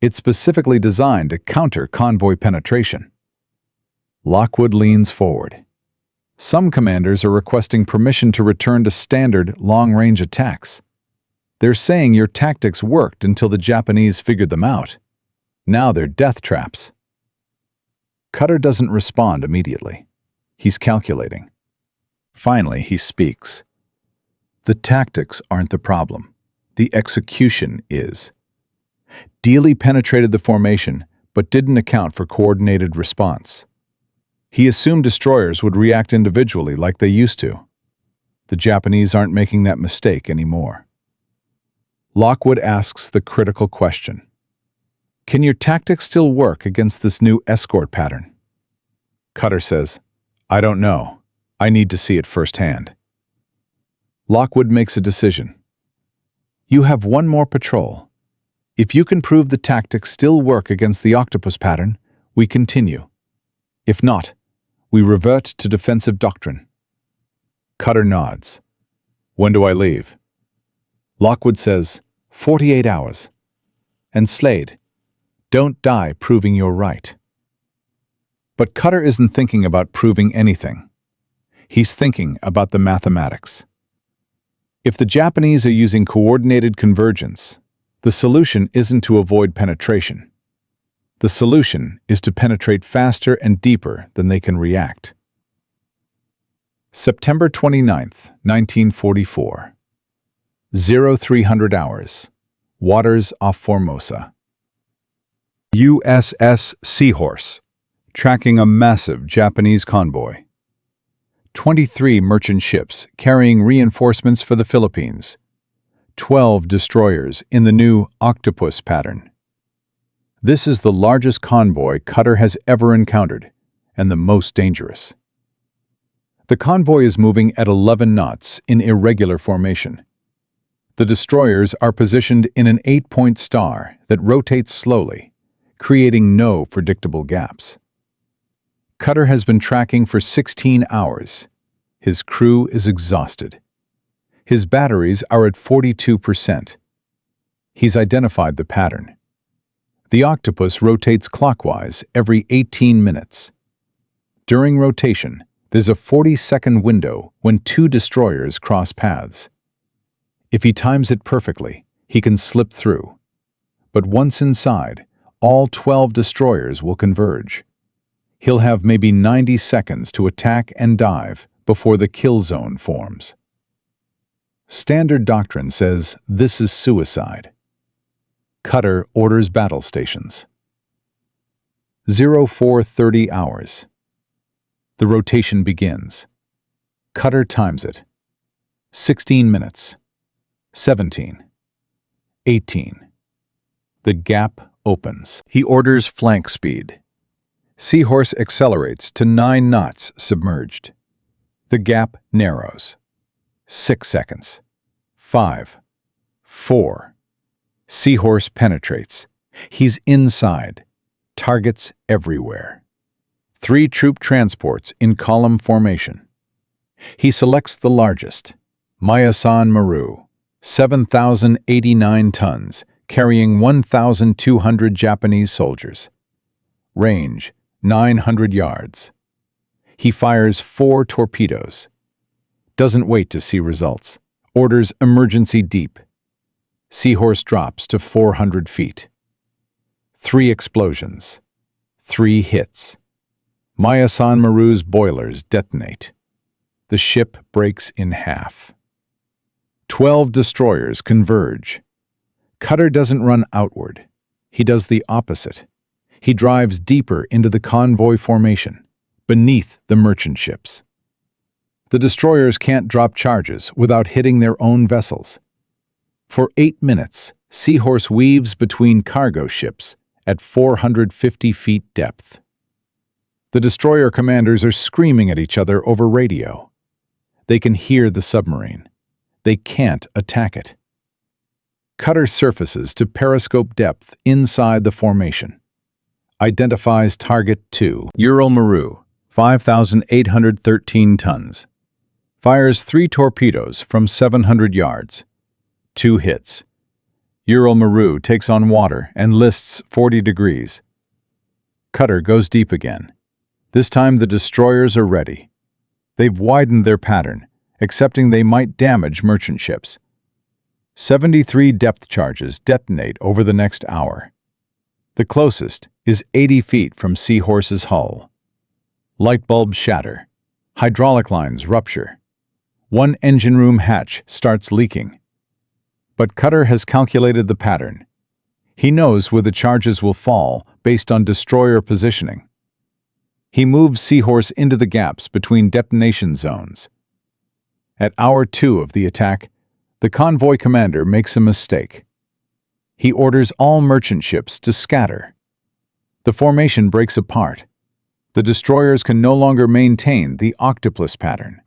It's specifically designed to counter convoy penetration. Lockwood leans forward. Some commanders are requesting permission to return to standard long-range attacks. They're saying your tactics worked until the Japanese figured them out. Now they're death traps. Cutter doesn't respond immediately. He's calculating. Finally, he speaks. The tactics aren't the problem. The execution is. Dealey penetrated the formation, but didn't account for coordinated response. He assumed destroyers would react individually like they used to. The Japanese aren't making that mistake anymore. Lockwood asks the critical question. Can your tactics still work against this new escort pattern? Cutter says, I don't know. I need to see it firsthand. Lockwood makes a decision. You have 1 more patrol. If you can prove the tactics still work against the octopus pattern, we continue. If not, we revert to defensive doctrine. Cutter nods. When do I leave? Lockwood says, 48 hours. And Slade, don't die proving you're right. But Cutter isn't thinking about proving anything. He's thinking about the mathematics. If the Japanese are using coordinated convergence, the solution isn't to avoid penetration. The solution is to penetrate faster and deeper than they can react. September 29th, 1944. 0300 hours. Waters off Formosa. USS Seahorse, tracking a massive Japanese convoy. 23 merchant ships carrying reinforcements for the Philippines. 12 destroyers in the new octopus pattern. This is the largest convoy Cutter has ever encountered, and the most dangerous. The convoy is moving at 11 knots in irregular formation. The destroyers are positioned in an 8-point star that rotates slowly, creating no predictable gaps. Cutter has been tracking for 16 hours. His crew is exhausted. His batteries are at 42%. He's identified the pattern. The octopus rotates clockwise every 18 minutes. During rotation, there's a 40-second window when two destroyers cross paths. If he times it perfectly, he can slip through. But once inside, all 12 destroyers will converge. He'll have maybe 90 seconds to attack and dive before the kill zone forms. Standard doctrine says this is suicide. Cutter orders battle stations. 0430 hours. The rotation begins. Cutter times it. 16 minutes. 17. 18. The gap opens. He orders flank speed. Seahorse accelerates to 9 knots submerged. The gap narrows. 6 seconds. 5. 4. Seahorse penetrates. He's inside. Targets everywhere. 3 troop transports in column formation. He selects the largest, Mayasan Maru, 7,089 tons, carrying 1,200 Japanese soldiers. Range, 900 yards. He fires 4 torpedoes. Doesn't wait to see results. Orders emergency deep. Seahorse drops to 400 feet. 3 explosions. 3 hits. Mayasan Maru's boilers detonate. The ship breaks in half. 12 destroyers converge. Cutter doesn't run outward. He does the opposite. He drives deeper into the convoy formation, beneath the merchant ships. The destroyers can't drop charges without hitting their own vessels. For 8 minutes, Seahorse weaves between cargo ships at 450 feet depth. The destroyer commanders are screaming at each other over radio. They can hear the submarine. They can't attack it. Cutter surfaces to periscope depth inside the formation. Identifies target 2, Ural Maru, 5,813 tons. Fires 3 torpedoes from 700 yards. 2 hits. Ural Maru takes on water and lists 40 degrees. Cutter goes deep again. This time the destroyers are ready. They've widened their pattern, accepting they might damage merchant ships. 73 depth charges detonate over the next hour. The closest is 80 feet from Seahorse's hull. Light bulbs shatter. Hydraulic lines rupture. One engine room hatch starts leaking. But Cutter has calculated the pattern. He knows where the charges will fall based on destroyer positioning. He moves Seahorse into the gaps between detonation zones. At hour 2 of the attack, the convoy commander makes a mistake. He orders all merchant ships to scatter. The formation breaks apart. The destroyers can no longer maintain the octopus pattern.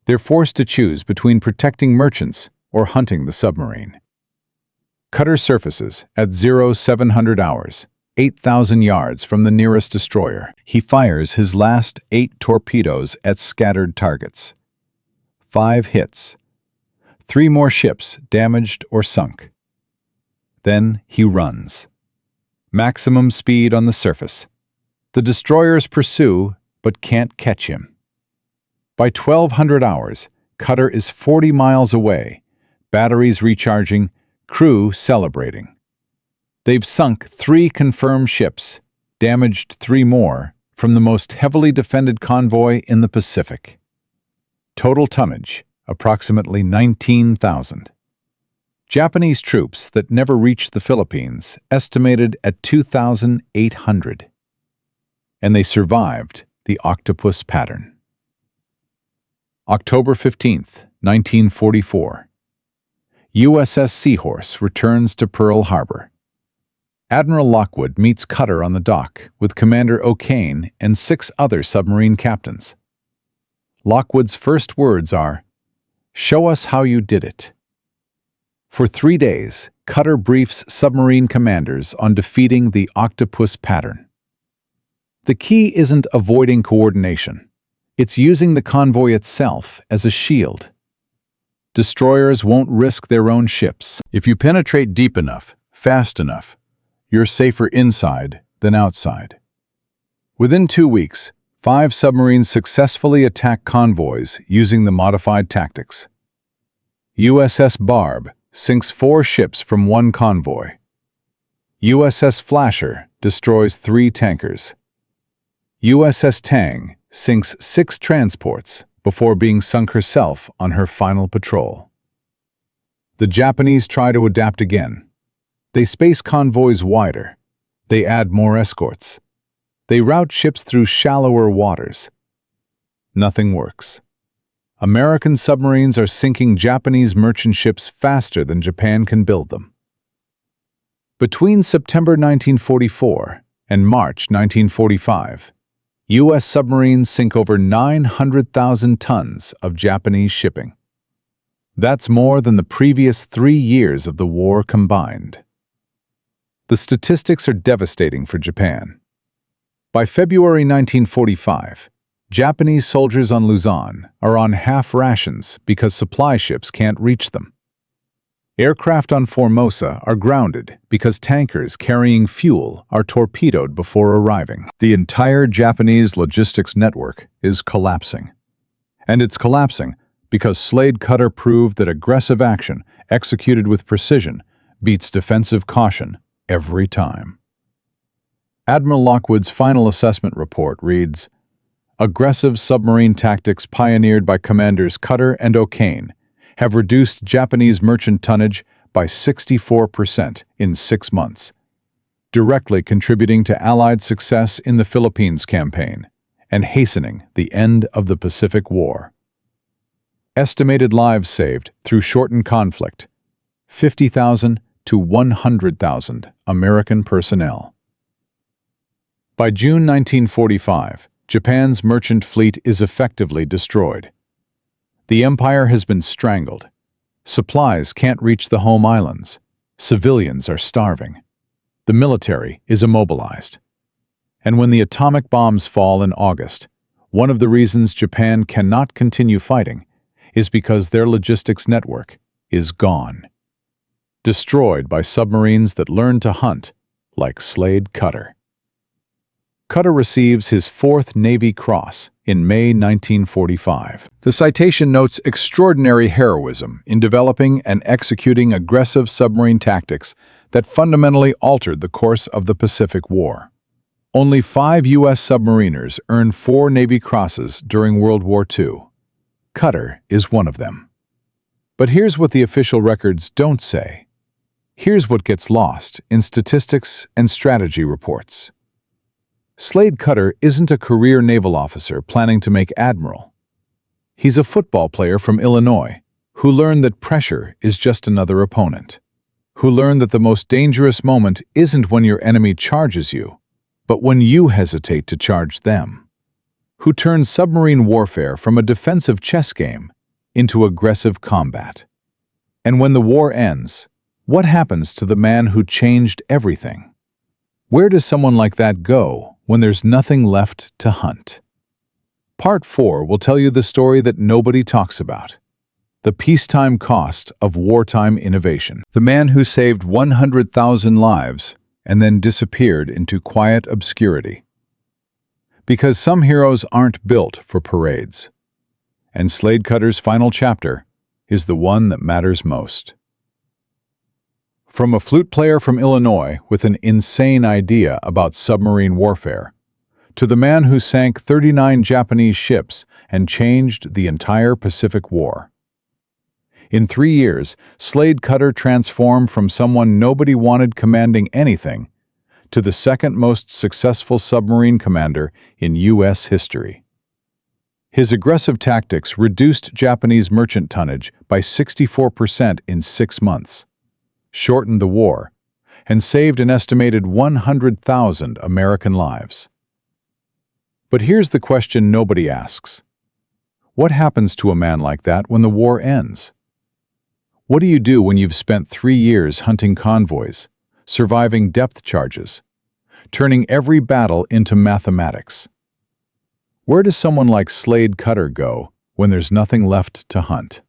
They're forced to choose between protecting merchants or hunting the submarine. Cutter surfaces at 0700 hours, 8,000 yards from the nearest destroyer. He fires his last 8 torpedoes at scattered targets. 5 hits. 3 more ships damaged or sunk. Then he runs. Maximum speed on the surface. The destroyers pursue, but can't catch him. By 1200 hours, cutter is 40 miles away, batteries recharging, crew celebrating. They've sunk 3 confirmed ships, damaged 3 more, from the most heavily defended convoy in the Pacific. Total tonnage, approximately 19,000. Japanese troops that never reached the Philippines, estimated at 2,800. And they survived the octopus pattern. October 15th, 1944. USS Seahorse returns to Pearl Harbor. Admiral Lockwood meets cutter on the dock with Commander O'Kane and 6 other submarine captains. Lockwood's first words are, "Show us how you did it." For 3 days, cutter briefs submarine commanders on defeating the octopus pattern. The key isn't avoiding coordination. It's using the convoy itself as a shield. Destroyers won't risk their own ships. If you penetrate deep enough, fast enough, you're safer inside than outside. Within 2 weeks, 5 submarines successfully attack convoys using the modified tactics. USS Barb sinks 4 ships from 1 convoy. USS Flasher destroys 3 tankers. USS Tang sinks 6 transports before being sunk herself on her final patrol. The Japanese try to adapt again. They space convoys wider. They add more escorts. They route ships through shallower waters. Nothing works. American submarines are sinking Japanese merchant ships faster than Japan can build them. Between September 1944 and March 1945, U.S. submarines sink over 900,000 tons of Japanese shipping. That's more than the previous 3 years of the war combined. The statistics are devastating for Japan. By February 1945, Japanese soldiers on Luzon are on half rations because supply ships can't reach them. Aircraft on Formosa are grounded because tankers carrying fuel are torpedoed before arriving. The entire Japanese logistics network is collapsing. And it's collapsing because Slade Cutter proved that aggressive action, executed with precision, beats defensive caution every time. Admiral Lockwood's final assessment report reads, "Aggressive submarine tactics pioneered by Commanders Cutter and O'Kane have reduced Japanese merchant tonnage by 64% in 6 months, directly contributing to Allied success in the Philippines campaign and hastening the end of the Pacific War. Estimated lives saved through shortened conflict, 50,000 to 100,000 American personnel." By June 1945, Japan's merchant fleet is effectively destroyed. The empire has been strangled. Supplies can't reach the home islands. Civilians are starving. The military is immobilized. And when the atomic bombs fall in August, one of the reasons Japan cannot continue fighting is because their logistics network is gone. Destroyed by submarines that learned to hunt like Slade Cutter. Cutter receives his 4th Navy Cross in May 1945. The citation notes extraordinary heroism in developing and executing aggressive submarine tactics that fundamentally altered the course of the Pacific War. Only 5 U.S. submariners earned 4 Navy Crosses during World War II. Cutter is one of them. But here's what the official records don't say. Here's what gets lost in statistics and strategy reports. Slade Cutter isn't a career naval officer planning to make admiral. He's a football player from Illinois who learned that pressure is just another opponent, who learned that the most dangerous moment isn't when your enemy charges you, but when you hesitate to charge them, who turned submarine warfare from a defensive chess game into aggressive combat. And when the war ends, what happens to the man who changed everything? Where does someone like that go when there's nothing left to hunt? Part 4 will tell you the story that nobody talks about. The peacetime cost of wartime innovation. The man who saved 100,000 lives and then disappeared into quiet obscurity. Because some heroes aren't built for parades. And Slade Cutter's final chapter is the one that matters most. From a flute player from Illinois with an insane idea about submarine warfare, to the man who sank 39 Japanese ships and changed the entire Pacific War. In 3 years, Slade Cutter transformed from someone nobody wanted commanding anything to the second most successful submarine commander in U.S. history. His aggressive tactics reduced Japanese merchant tonnage by 64% in 6 months, shortened the war, and saved an estimated 100,000 American lives. But here's the question nobody asks. What happens to a man like that when the war ends? What do you do when you've spent 3 years hunting convoys, surviving depth charges, turning every battle into mathematics? Where does someone like Slade Cutter go when there's nothing left to hunt?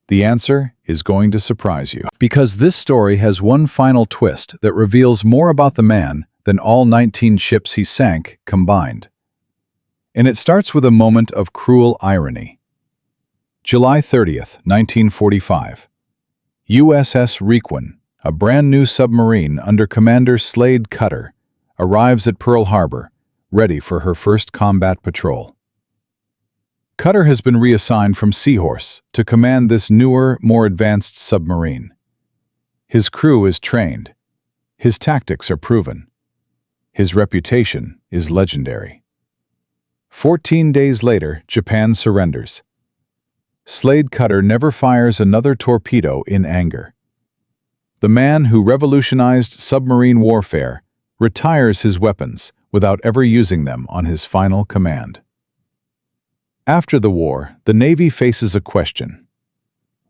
The answer is going to surprise you, because this story has one final twist that reveals more about the man than all 19 ships he sank combined. And it starts with a moment of cruel irony. July 30th, 1945. USS Requin, a brand new submarine under Commander Slade Cutter, arrives at Pearl Harbor, ready for her first combat patrol. Cutter has been reassigned from Seahorse to command this newer, more advanced submarine. His crew is trained. His tactics are proven. His reputation is legendary. 14 days later, Japan surrenders. Slade Cutter never fires another torpedo in anger. The man who revolutionized submarine warfare retires his weapons without ever using them on his final command. After the war, the Navy faces a question.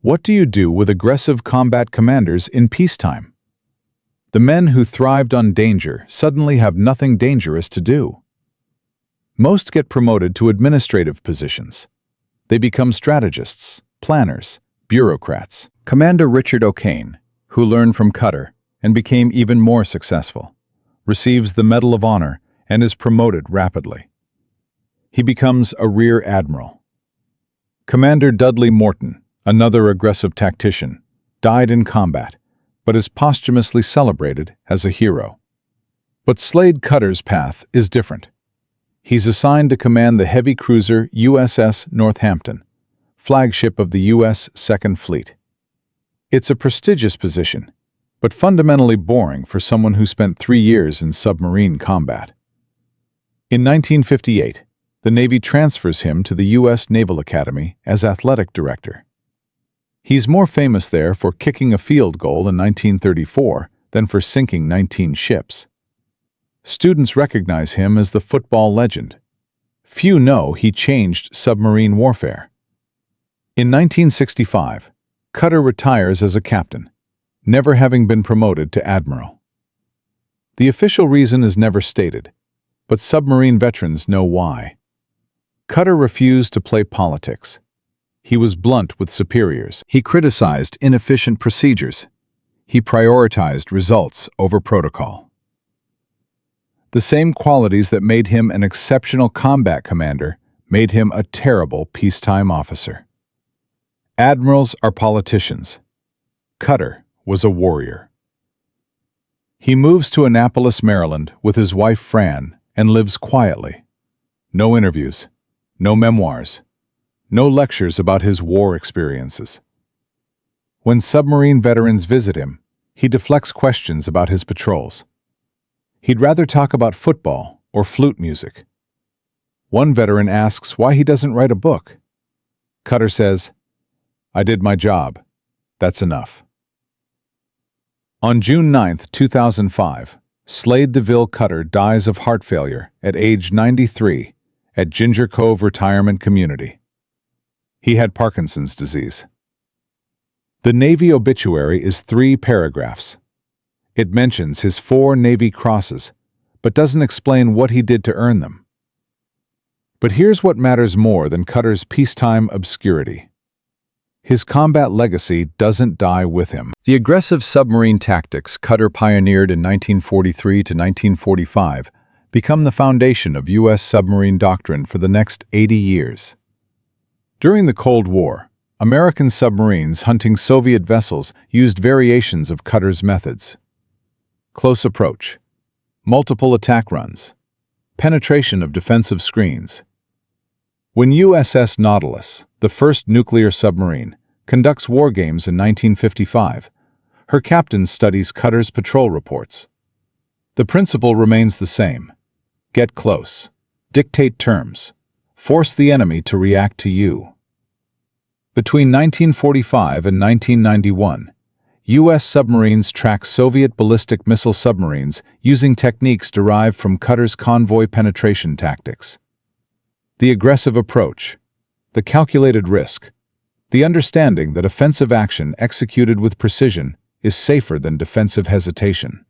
What do you do with aggressive combat commanders in peacetime? The men who thrived on danger suddenly have nothing dangerous to do. Most get promoted to administrative positions. They become strategists, planners, bureaucrats. Commander Richard O'Kane, who learned from Cutter and became even more successful, receives the Medal of Honor and is promoted rapidly. He becomes a rear admiral. Commander Dudley Morton, another aggressive tactician, died in combat, but is posthumously celebrated as a hero. But Slade Cutter's path is different. He's assigned to command the heavy cruiser USS Northampton, flagship of the U.S. Second Fleet. It's a prestigious position, but fundamentally boring for someone who spent 3 years in submarine combat. In 1958, the Navy transfers him to the U.S. Naval Academy as athletic director. He's more famous there for kicking a field goal in 1934 than for sinking 19 ships. Students recognize him as the football legend. Few know he changed submarine warfare. In 1965, Cutter retires as a captain, never having been promoted to admiral. The official reason is never stated, but submarine veterans know why. Cutter refused to play politics. He was blunt with superiors. He criticized inefficient procedures. He prioritized results over protocol. The same qualities that made him an exceptional combat commander made him a terrible peacetime officer. Admirals are politicians. Cutter was a warrior. He moves to Annapolis, Maryland, with his wife Fran and lives quietly. No interviews, no memoirs, no lectures about his war experiences. When submarine veterans visit him, he deflects questions about his patrols. He'd rather talk about football or flute music. One veteran asks why he doesn't write a book. Cutter says, "I did my job. That's enough." On June 9, 2005, Slade DeVille Cutter dies of heart failure at age 93 at Ginger Cove Retirement Community. He had Parkinson's disease. The Navy obituary is 3 paragraphs. It mentions his 4 Navy crosses, but doesn't explain what he did to earn them. But here's what matters more than Cutter's peacetime obscurity. His combat legacy doesn't die with him. The aggressive submarine tactics Cutter pioneered in 1943 to 1945 become the foundation of U.S. submarine doctrine for the next 80 years. During the Cold War, American submarines hunting Soviet vessels used variations of Cutter's methods. Close approach, multiple attack runs, penetration of defensive screens. When USS Nautilus, the first nuclear submarine, conducts war games in 1955, her captain studies Cutter's patrol reports. The principle remains the same. Get close, dictate terms, force the enemy to react to you. Between 1945 and 1991, U.S. submarines tracked Soviet ballistic missile submarines using techniques derived from Cutter's Convoy penetration tactics. The aggressive approach, the calculated risk, the understanding that offensive action executed with precision is safer than defensive hesitation.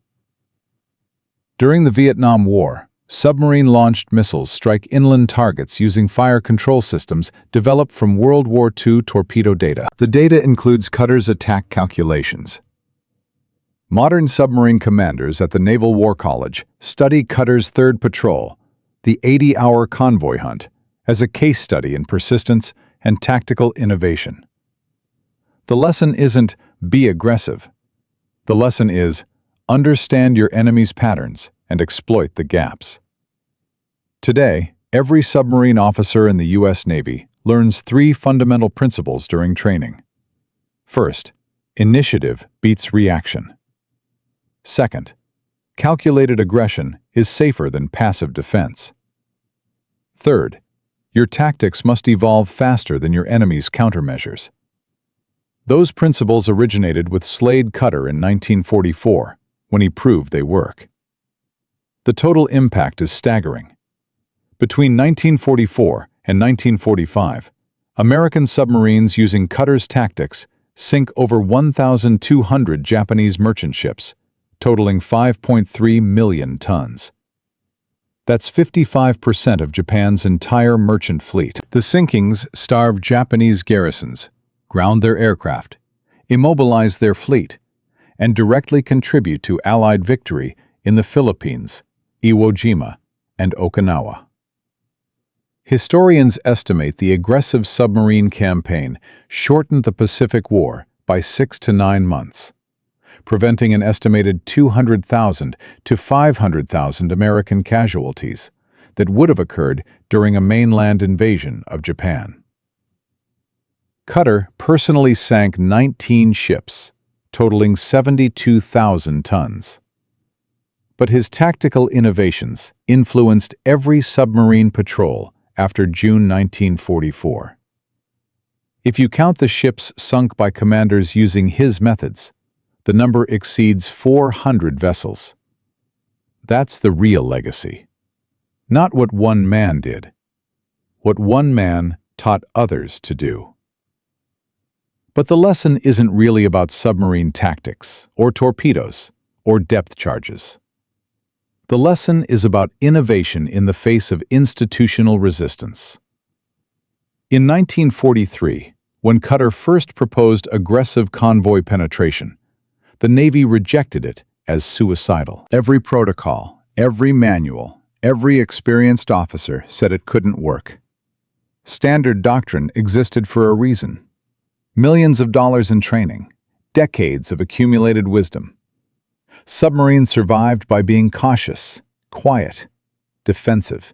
During the Vietnam War, submarine-launched missiles strike inland targets using fire control systems developed from World War II torpedo data. The data includes Cutter's attack calculations. Modern submarine commanders at the Naval War College study Cutter's third patrol, the 80-hour convoy hunt, as a case study in persistence and tactical innovation. The lesson isn't be aggressive. The lesson is understand your enemy's patterns and exploit the gaps. Today, every submarine officer in the U.S. Navy learns 3 fundamental principles during training. First, initiative beats reaction. Second, calculated aggression is safer than passive defense. Third, your tactics must evolve faster than your enemy's countermeasures. Those principles originated with Slade Cutter in 1944, when he proved they work. The total impact is staggering. Between 1944 and 1945, American submarines using Cutter's tactics sink over 1,200 Japanese merchant ships, totaling 5.3 million tons. That's 55% of Japan's entire merchant fleet. The sinkings starve Japanese garrisons, ground their aircraft, immobilize their fleet, and directly contribute to Allied victory in the Philippines, Iwo Jima, and Okinawa. Historians estimate the aggressive submarine campaign shortened the Pacific War by 6 to 9 months, preventing an estimated 200,000 to 500,000 American casualties that would have occurred during a mainland invasion of Japan. Cutter personally sank 19 ships, totaling 72,000 tons. But his tactical innovations influenced every submarine patrol after June 1944. If you count the ships sunk by commanders using his methods, the number exceeds 400 vessels. That's the real legacy. Not what one man did, what one man taught others to do. But the lesson isn't really about submarine tactics, or torpedoes, or depth charges. The lesson is about innovation in the face of institutional resistance. In 1943, when Cutter first proposed aggressive convoy penetration, the Navy rejected it as suicidal. Every protocol, every manual, every experienced officer said it couldn't work. Standard doctrine existed for a reason. Millions of dollars in training, decades of accumulated wisdom. Submarines survived by being cautious, quiet, defensive.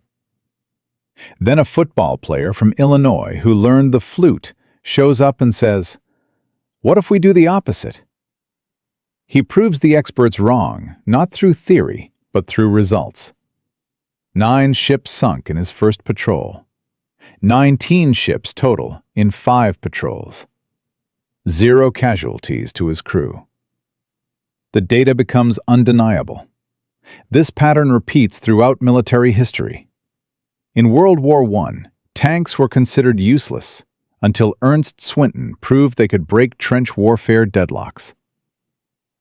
Then a football player from Illinois who learned the flute shows up and says, "What if we do the opposite?" He proves the experts wrong, not through theory, but through results. 9 ships sunk in his first patrol. 19 ships total in 5 patrols. 0 casualties to his crew. The data becomes undeniable. This pattern repeats throughout military history. In World War I, tanks were considered useless until Ernst Swinton proved they could break trench warfare deadlocks.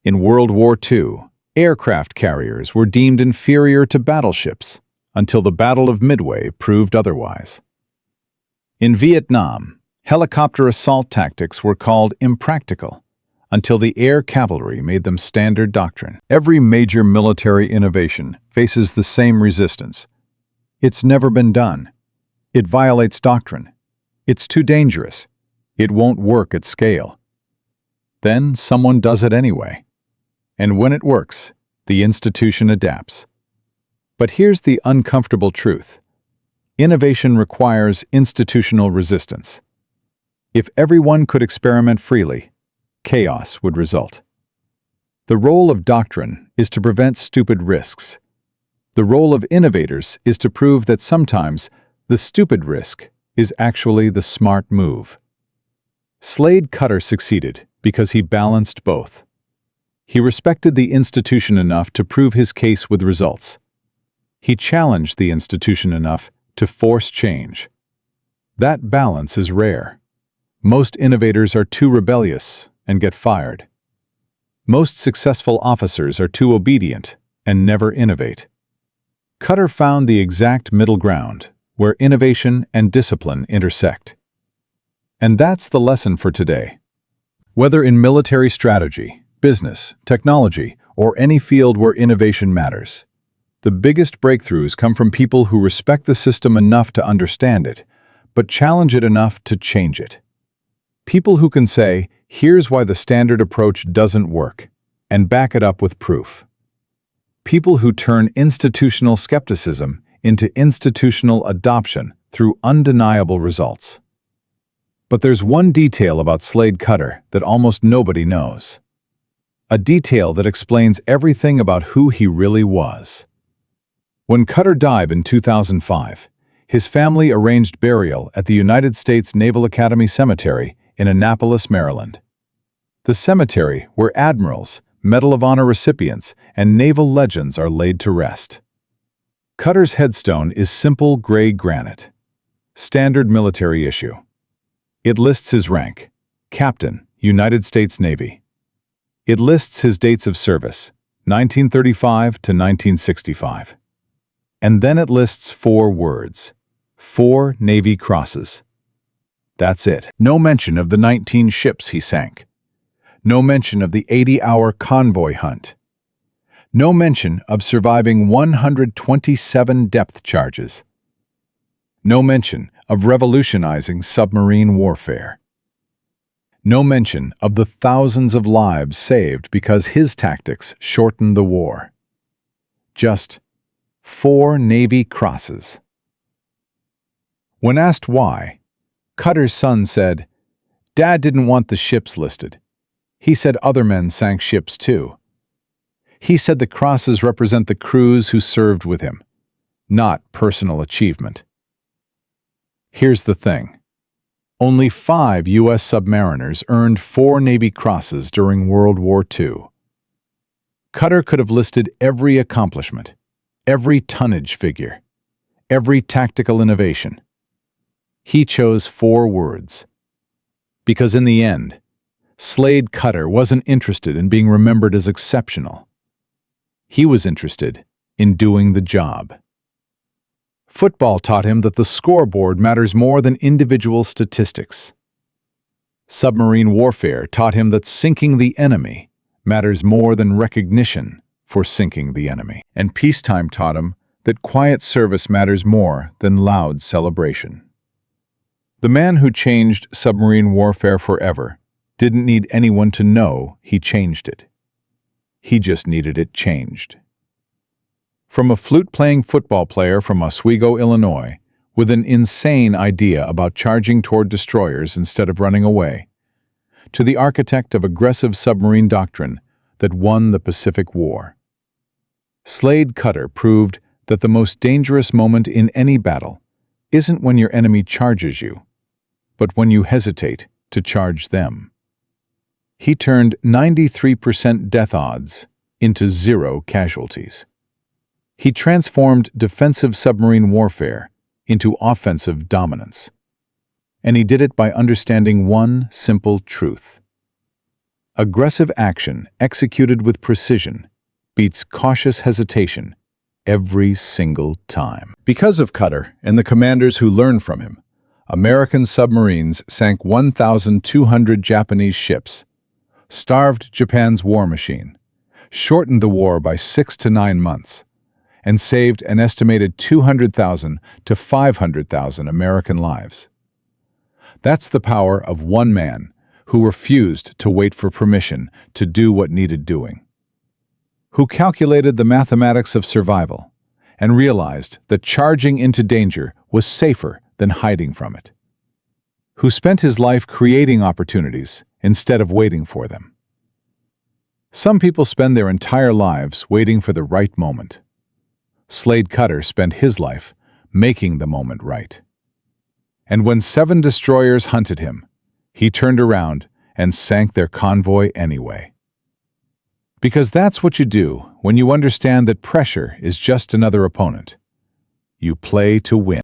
In World War II, aircraft carriers were deemed inferior to battleships until the Battle of Midway proved otherwise. In Vietnam, helicopter assault tactics were called impractical until the air cavalry made them standard doctrine. Every major military innovation faces the same resistance. It's never been done. It violates doctrine. It's too dangerous. It won't work at scale. Then someone does it anyway. And when it works, the institution adapts. But here's the uncomfortable truth. Innovation requires institutional resistance. If everyone could experiment freely, chaos would result. The role of doctrine is to prevent stupid risks. The role of innovators is to prove that sometimes the stupid risk is actually the smart move. Slade Cutter succeeded because he balanced both. He respected the institution enough to prove his case with results. He challenged the institution enough to force change. That balance is rare. Most innovators are too rebellious and get fired. Most successful officers are too obedient and never innovate. Cutter found the exact middle ground, where innovation and discipline intersect. And that's the lesson for today. Whether in military strategy, business, technology, or any field where innovation matters, the biggest breakthroughs come from people who respect the system enough to understand it, but challenge it enough to change it. People who can say, "Here's why the standard approach doesn't work," and back it up with proof. People who turn institutional skepticism into institutional adoption through undeniable results. But there's one detail about Slade Cutter that almost nobody knows. A detail that explains everything about who he really was. When Cutter died in 2005, his family arranged burial at the United States Naval Academy Cemetery in Annapolis, Maryland. The cemetery where admirals, Medal of Honor recipients, and naval legends are laid to rest. Cutter's headstone is simple gray granite. Standard military issue. It lists his rank, Captain, United States Navy. It lists his dates of service, 1935 to 1965. And then it lists 4 words, 4 Navy crosses. That's it. No mention of the 19 ships he sank. No mention of the 80-hour convoy hunt. No mention of surviving 127 depth charges. No mention of revolutionizing submarine warfare. No mention of the thousands of lives saved because his tactics shortened the war. Just 4 Navy crosses. When asked why, Cutter's son said, "Dad didn't want the ships listed. He said other men sank ships too. He said the crosses represent the crews who served with him, not personal achievement." Here's the thing. Only 5 U.S. submariners earned 4 Navy crosses during World War II. Cutter could have listed every accomplishment, every tonnage figure, every tactical innovation. He chose 4 words. Because in the end, Slade Cutter wasn't interested in being remembered as exceptional. He was interested in doing the job. Football taught him that the scoreboard matters more than individual statistics. Submarine warfare taught him that sinking the enemy matters more than recognition for sinking the enemy. And peacetime taught him that quiet service matters more than loud celebration. The man who changed submarine warfare forever didn't need anyone to know he changed it. He just needed it changed. From a flute-playing football player from Oswego, Illinois, with an insane idea about charging toward destroyers instead of running away, to the architect of aggressive submarine doctrine that won the Pacific War. Slade Cutter proved that the most dangerous moment in any battle isn't when your enemy charges you, but when you hesitate to charge them. He turned 93% death odds into 0 casualties. He transformed defensive submarine warfare into offensive dominance. And he did it by understanding one simple truth. Aggressive action executed with precision beats cautious hesitation every single time. Because of Cutter and the commanders who learned from him, American submarines sank 1,200 Japanese ships, starved Japan's war machine, shortened the war by 6 to 9 months, and saved an estimated 200,000 to 500,000 American lives. That's the power of one man who refused to wait for permission to do what needed doing, who calculated the mathematics of survival and realized that charging into danger was safer than hiding from it, who spent his life creating opportunities instead of waiting for them. Some people spend their entire lives waiting for the right moment. Slade Cutter spent his life making the moment right. And when 7 destroyers hunted him, he turned around and sank their convoy anyway. Because that's what you do when you understand that pressure is just another opponent. You play to win.